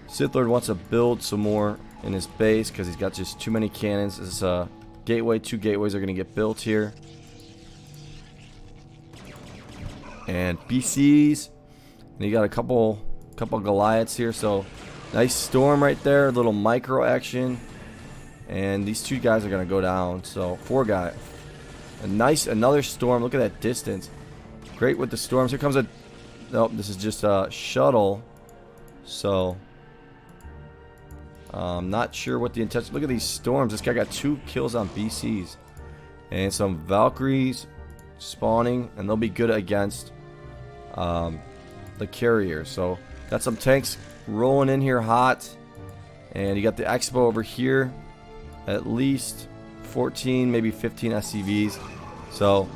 Sithlord wants to build some more in his base because he's got just too many cannons. This gateway, 2 gateways are gonna get built here, and BCs. And you got a couple Goliaths here, so nice storm right there, a little micro action, and these 2 guys are gonna go down. So 4 guys, another storm. Look at that distance, great with the storms. Here comes a, nope, this is just a shuttle. So not sure what the intention. Look at these storms. This guy got 2 kills on BCs, and some Valkyries spawning, and they'll be good against the carrier. So got some tanks rolling in here hot, and you got the Expo over here, at least 14 maybe 15 SCVs. So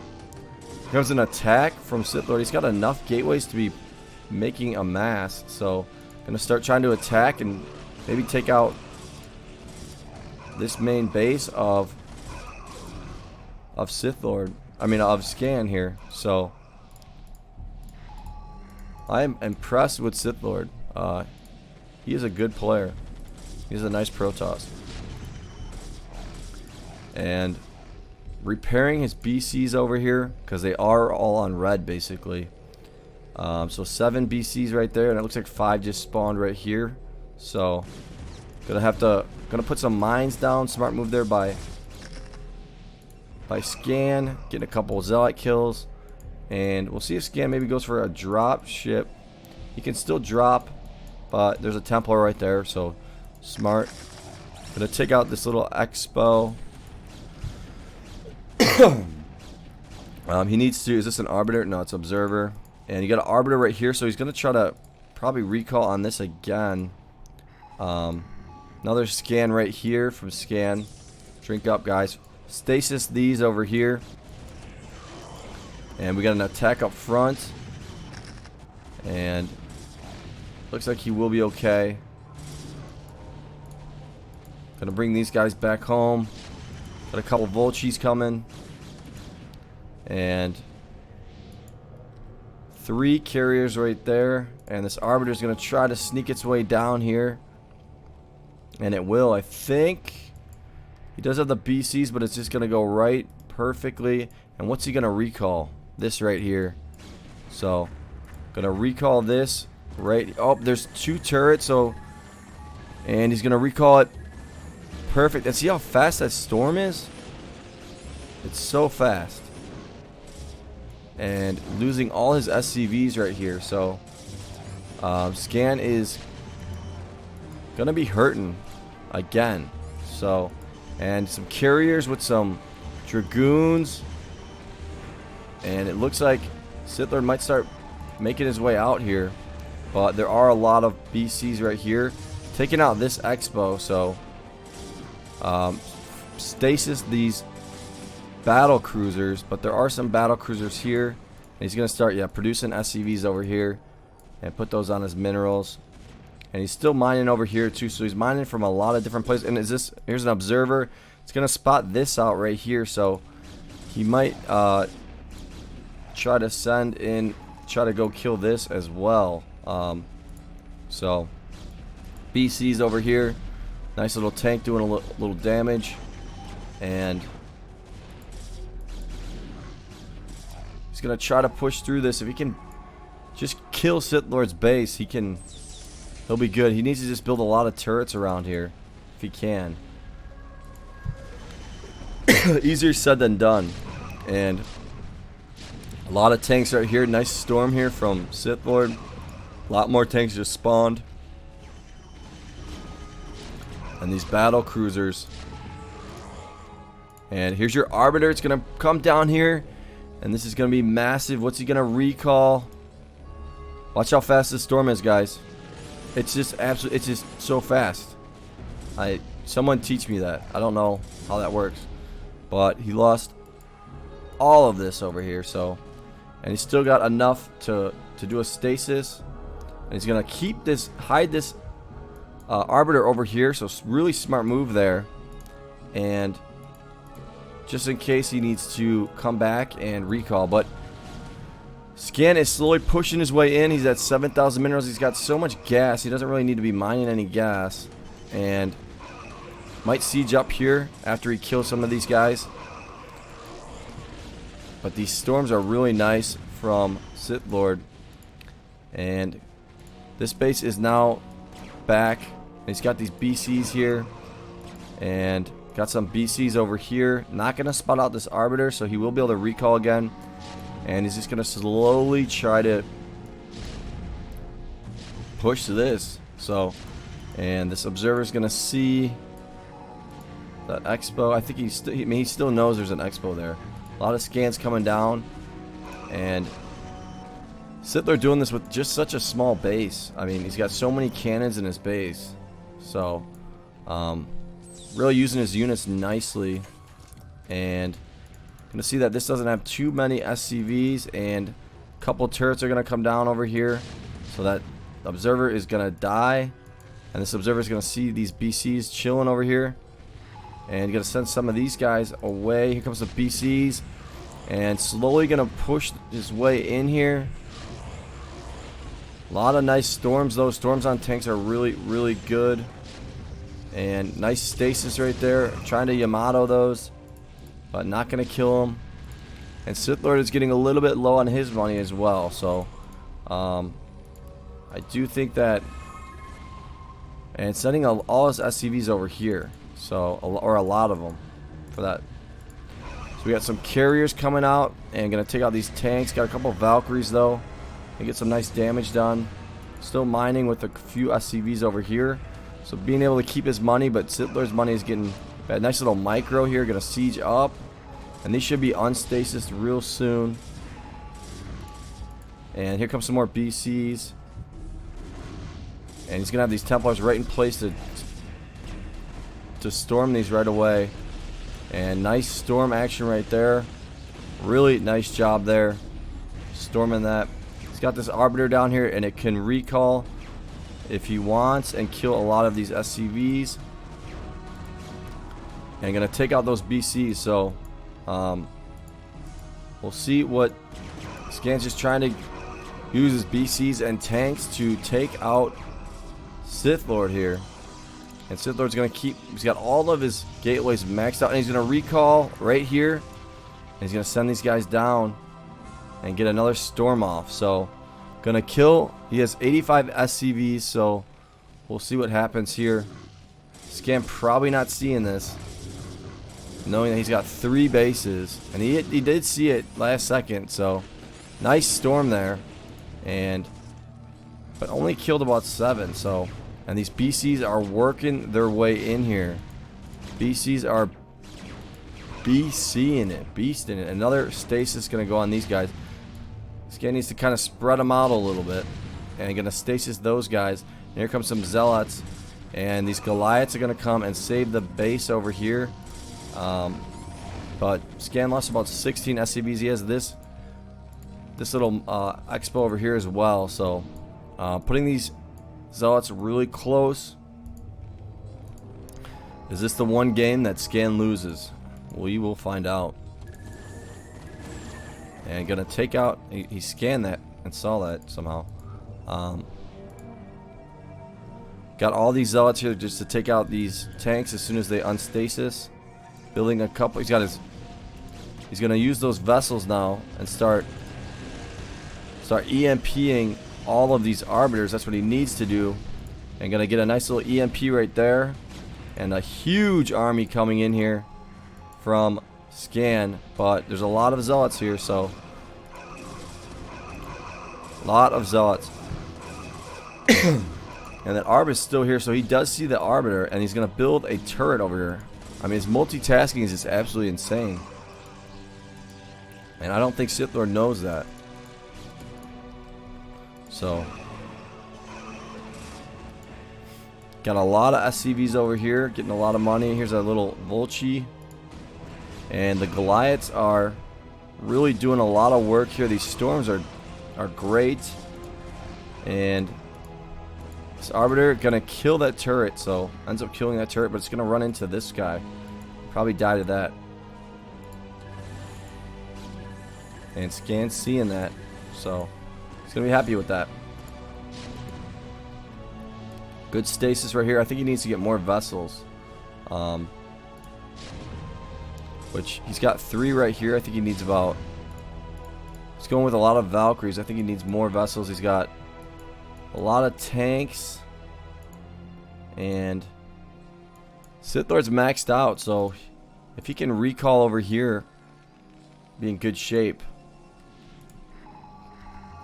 here comes an attack from Sithlord. He's got enough gateways to be making a mass, so gonna start trying to attack and maybe take out this main base of Sithlord. I mean of Scan here. So I'm impressed with Sithlord. He is a good player. He's a nice Protoss. And repairing his BCs over here, because they are all on red basically. So 7 BCs right there, and it looks like 5 just spawned right here. So gonna put some mines down. Smart move there by Scan, getting a couple zealot kills. And we'll see if Scan maybe goes for a drop ship. He can still drop, but there's a Templar right there, so Smart. Gonna take out this little expo. He needs to. Is this an arbiter? No, it's observer. And you got an arbiter right here, so he's gonna try to probably recall on this again. Another scan right here from scan. Drink up, guys. Stasis these over here. And we got an attack up front. And looks like he will be okay. Gonna bring these guys back home. Got a couple Vulchies coming. And 3 carriers right there. And this Arbiter is gonna try to sneak its way down here. And it will, I think. He does have the BCs, but it's just gonna go right perfectly. And what's he gonna recall? This right here. So, gonna recall this right. Oh, there's 2 turrets, so. And he's gonna recall it. Perfect. And see how fast that storm is? It's so fast. And losing all his SCVs right here. So scan is gonna be hurting again. So, and some carriers with some dragoons. And it looks like Sithlord might start making his way out here. But there are a lot of BCs right here. Taking out this expo, so stasis these battle cruisers, but there are some battle cruisers here. And he's gonna start, producing SCVs over here and put those on his minerals. And he's still mining over here too, so he's mining from a lot of different places. And here's an observer. It's gonna spot this out right here, so he might try to send in, try to go kill this as well. So BC's over here. Nice little tank doing a little damage. And he's gonna try to push through this. If he can just kill Sithlord's base, he'll be good. He needs to just build a lot of turrets around here if he can. Easier said than done. And a lot of tanks right here. Nice storm here from Sithlord. A lot more tanks just spawned. And these battle cruisers. And here's your Arbiter. It's gonna come down here. And this is gonna be massive. What's he gonna recall? Watch how fast this storm is, guys. It's just absolutely, it's just so fast. Someone teach me that. I don't know how that works. But he lost all of this over here, so. And he's still got enough to do a stasis. And he's gonna keep this, hide this Arbiter over here, so really smart move there. And just in case he needs to come back and recall. But Scan is slowly pushing his way in. He's at 7,000 minerals. He's got so much gas. He doesn't really need to be mining any gas. And might siege up here after he kills some of these guys. But these storms are really nice from Sithlord. And this base is now back. He's got these BCs here. And got some BCs over here. Not going to spot out this Arbiter, so he will be able to recall again. And he's just going to slowly try to push this. So, and this observer is going to see that expo. I think he still knows there's an expo there. A lot of scans coming down. And Sithlord doing this with just such a small base. I mean, he's got so many cannons in his base. So, really using his units nicely. And gonna see that this doesn't have too many SCVs, and a couple turrets are gonna come down over here, so that observer is gonna die. And this observer is gonna see these BCs chilling over here, and gonna send some of these guys away. Here comes the BCs, and slowly gonna push his way in here. A lot of nice storms though. Storms on tanks are really, really good. And nice stasis right there. Trying to Yamato those, but not going to kill him. And Sithlord is getting a little bit low on his money as well. So, I do think that. And sending all his SCVs over here. So, or a lot of them for that. So we got some carriers coming out and going to take out these tanks. Got a couple Valkyries though. And get some nice damage done. Still mining with a few SCVs over here. So being able to keep his money, but Sithlord's money is getting bad. Nice little micro here. Going to siege up. And these should be unstasis real soon. And here comes some more BCs. And he's going to have these Templars right in place to storm these right away. And nice storm action right there. Really nice job there. Storming that. He's got this Arbiter down here, and it can recall if he wants and kill a lot of these SCVs. And going to take out those BCs. So we'll see what Scan's just trying to use his BCs and tanks to take out Sithlord here. And Sithlord's going to keep, he's got all of his gateways maxed out, and he's going to recall right here. And he's going to send these guys down and get another storm off. So going to kill, he has 85 SCVs, so we'll see what happens here. Scan probably not seeing this, knowing that he's got 3 bases, and he did see it last second. So nice storm there, but only killed about 7. So, and these BCs are working their way in here. BCs are beasting it. Another stasis going to go on these guys. Scan needs to kind of spread them out a little bit, and going to stasis those guys. And here comes some zealots, and these Goliaths are going to come and save the base over here. But Scan lost about 16 SCVs. He has this little expo over here as well. So putting these zealots really close. Is this the one game that Scan loses? We will find out. And gonna take out, he scanned that and saw that somehow. Got all these zealots here just to take out these tanks as soon as they unstasis. Building a couple, he's gonna use those vessels now and start EMPing all of these arbiters. That's what he needs to do. And gonna get a nice little EMP right there. And a huge army coming in here from Scan, but there's a lot of zealots here, so a lot of zealots. And that Arbiter's still here, so he does see the Arbiter, and he's gonna build a turret over here. I mean, his multitasking is just absolutely insane, and I don't think Sithlord knows that. So got a lot of SCVs over here, getting a lot of money. Here's our little Volchi. And the Goliaths are really doing a lot of work here. These storms are great. And this Arbiter gonna kill that turret, so ends up killing that turret, but it's gonna run into this guy. Probably die to that. And Scan's seeing that, so he's gonna be happy with that. Good stasis right here. I think he needs to get more vessels. Which he's got 3 right here. I think he needs about, he's going with a lot of Valkyries. I think he needs more vessels. He's got a lot of tanks, and Sithlord's maxed out, so if he can recall over here, be in good shape.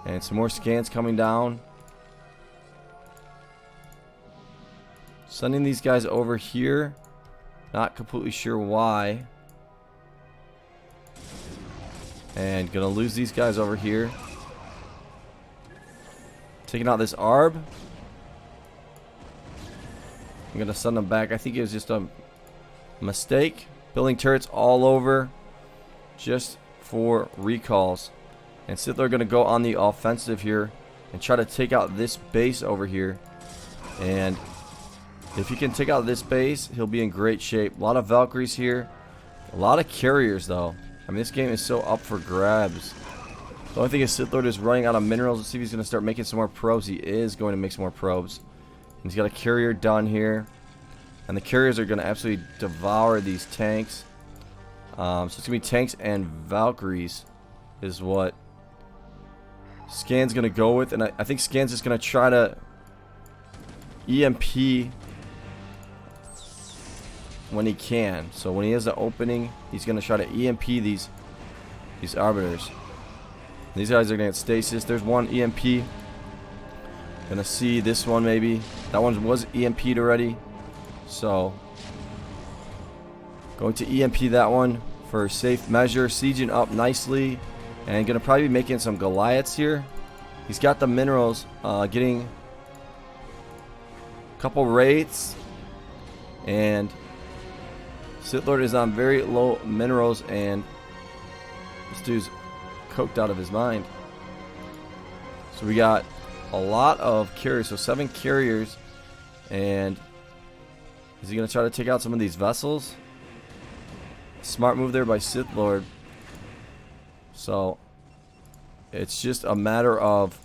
And some more Scans coming down, sending these guys over here. Not completely sure why. And gonna lose these guys over here. Taking out this Arb. I'm gonna send them back. I think it was just a mistake. Building turrets all over just for recalls. And Sithlord gonna go on the offensive here and try to take out this base over here. And if he can take out this base, he'll be in great shape. A lot of Valkyries here. A lot of carriers though. I mean, this game is so up for grabs. The only thing is Sithlord is running out of minerals. Let's see if he's going to start making some more probes. He is going to make some more probes. And he's got a carrier done here. And the carriers are going to absolutely devour these tanks. So it's going to be tanks and Valkyries is what Scan's going to go with. And I think Scan's just going to try to EMP when he can. So when he has the opening, he's going to try to EMP these Arbiters. These guys are going to get stasis. There's one EMP. Gonna see this one maybe. That one was EMP'd already. So going to EMP that one for safe measure. Sieging up nicely. And gonna probably be making some Goliaths here. He's got the minerals. Getting a couple raids. And Sithlord is on very low minerals. And this dude's coked out of his mind. So we got a lot of carriers. So 7 carriers. And is he going to try to take out some of these vessels? Smart move there by Sithlord. So it's just a matter of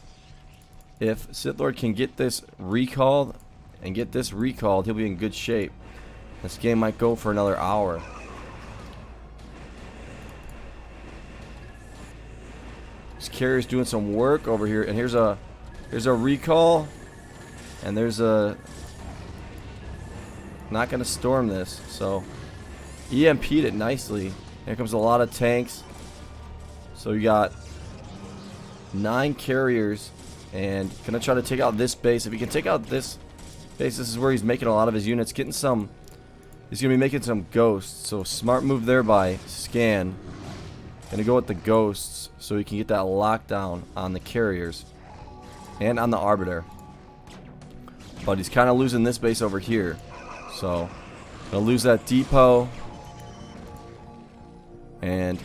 if Sithlord can get this recalled and get this recalled, he'll be in good shape. This game might go for another hour. This carrier's doing some work over here, and here's a recall, and there's a not gonna storm this, so EMP'd it nicely. Here comes a lot of tanks. So you got 9 carriers, and gonna try to take out this base. If he can take out this base, this is where he's making a lot of his units. Getting some, he's gonna be making some ghosts. So smart move there by Scan. Gonna go with the ghosts so he can get that lockdown on the carriers and on the Arbiter. But he's kind of losing this base over here. So gonna lose that depot. And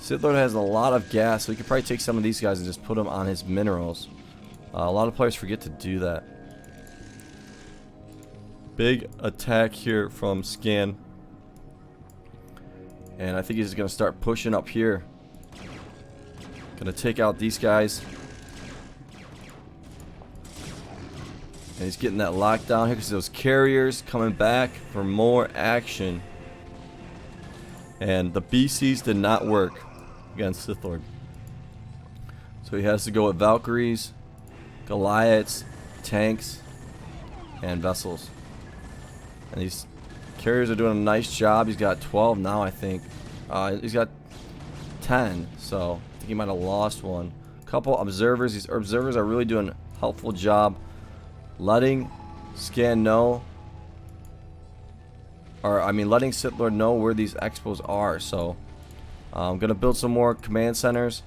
Sithlord has a lot of gas, so he could probably take some of these guys and just put them on his minerals. A lot of players forget to do that. Big attack here from Scan. And I think he's going to start pushing up here. Going to take out these guys. And he's getting that lockdown here because those carriers coming back for more action. And the BCs did not work against Sithlord. So he has to go with Valkyries, Goliaths, tanks, and vessels. And these carriers are doing a nice job. He's got 12 now, I think. He's got 10, so I think he might have lost one. A couple observers. These observers are really doing a helpful job letting Scan know, or I mean letting Sithlord know where these expos are. So I'm gonna build some more command centers.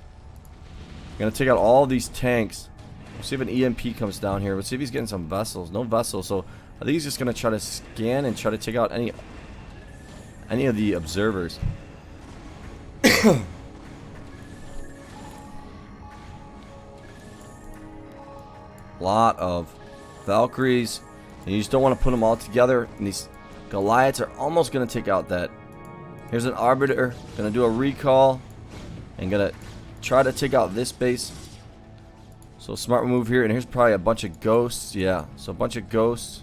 I'm gonna take out all these tanks. We'll see if an EMP comes down here. Let's see if he's getting some vessels. No vessels, so I think he's just gonna try to scan and try to take out any of the observers. Lot of Valkyries, and you just don't want to put them all together. And these Goliaths are almost gonna take out that. Here's an Arbiter, gonna do a recall and gonna try to take out this base. So smart move here, and here's probably a bunch of ghosts. Yeah, so a bunch of ghosts.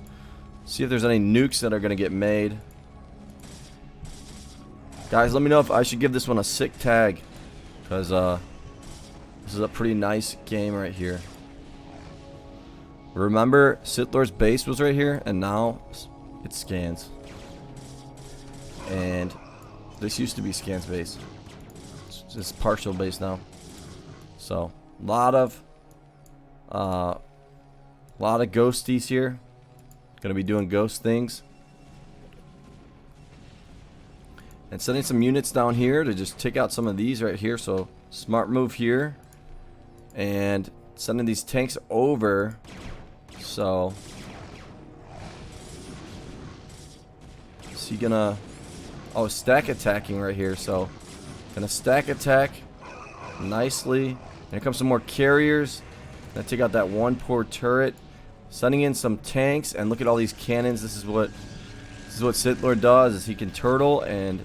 See if there's any nukes that are gonna get made. Guys, let me know if I should give this one a sick tag, because this is a pretty nice game right here. Remember, Sithlord's base was right here, and now it Scans. And this used to be Scan's base. It's just partial base now. So a lot of ghosties here. Gonna be doing ghost things. And sending some units down here to just take out some of these right here. So smart move here. And sending these tanks over. So is he gonna, oh, stack attacking right here. So gonna stack attack nicely. And here comes some more carriers. Gonna take out that one poor turret. Sending in some tanks, and look at all these cannons. This is what Sithlord does, is he can turtle and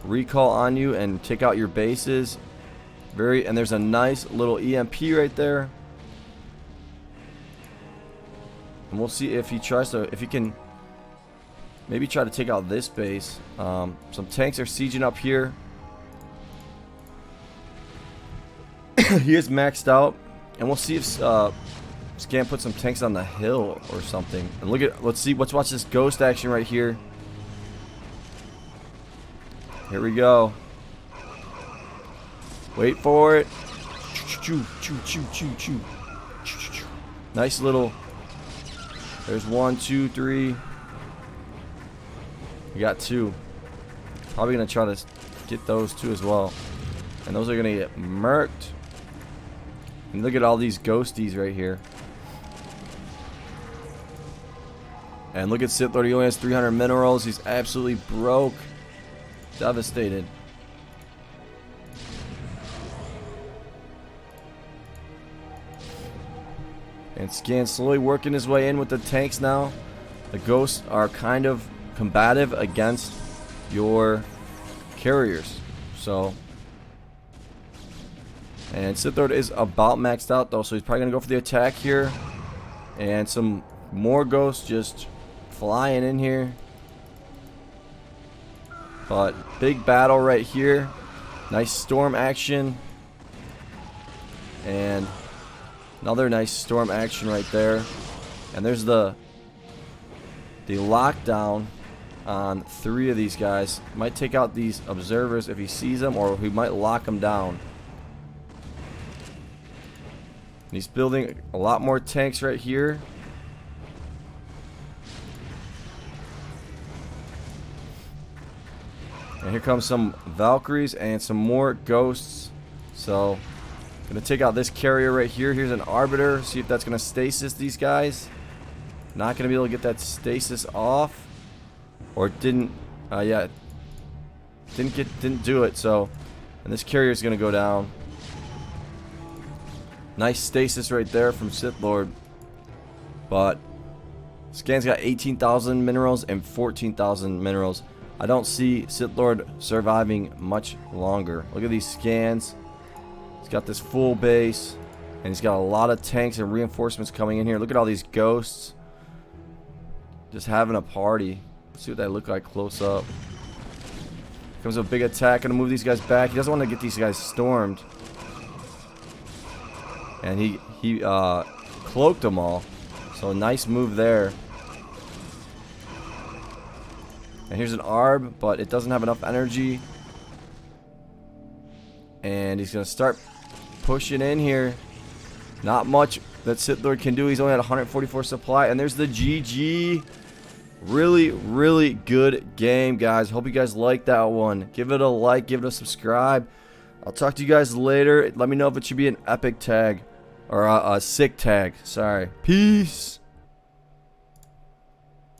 recall on you and take out your bases. And there's a nice little EMP right there. And we'll see if he tries to, if he can maybe try to take out this base. Some tanks are sieging up here. He is maxed out, and we'll see if Scan put some tanks on the hill or something. And let's watch this ghost action right here. Here we go. Wait for it. Nice little. There's 1, 2, 3. We got 2. Probably gonna try to get those 2 as well. And those are gonna get murked. And look at all these ghosties right here. And look at Sithlord. He only has 300 minerals. He's absolutely broke. Devastated. And Scan slowly working his way in with the tanks now. The ghosts are kind of combative against your carriers. So, and Sithlord is about maxed out though, so he's probably gonna go for the attack here. And some more ghosts just flying in here. But big battle right here. Nice storm action. And another nice storm action right there. And there's the lockdown on 3 of these guys. Might take out these observers if he sees them, or he might lock them down. And he's building a lot more tanks right here. And here comes some Valkyries and some more ghosts. So, gonna take out this carrier right here. Here's an Arbiter. See if that's gonna stasis these guys. Not gonna be able to get that stasis off. Or didn't, yeah, didn't do it. So, and this carrier is gonna go down. Nice stasis right there from Sithlord. But Scan's got 18,000 minerals and 14,000 minerals. I don't see Sithlord surviving much longer. Look at these scans. He's got this full base. And he's got a lot of tanks and reinforcements coming in here. Look at all these ghosts. Just having a party. Let's see what they look like close up. Here comes a big attack. Gonna move these guys back. He doesn't want to get these guys stormed. And he cloaked them all. So a nice move there. And here's an Arb, but it doesn't have enough energy. And he's going to start pushing in here. Not much that Sithlord can do. He's only at 144 supply. And there's the GG. Really, really good game, guys. Hope you guys liked that one. Give it a like. Give it a subscribe. I'll talk to you guys later. Let me know if it should be an epic tag. Or a sick tag. Sorry. Peace.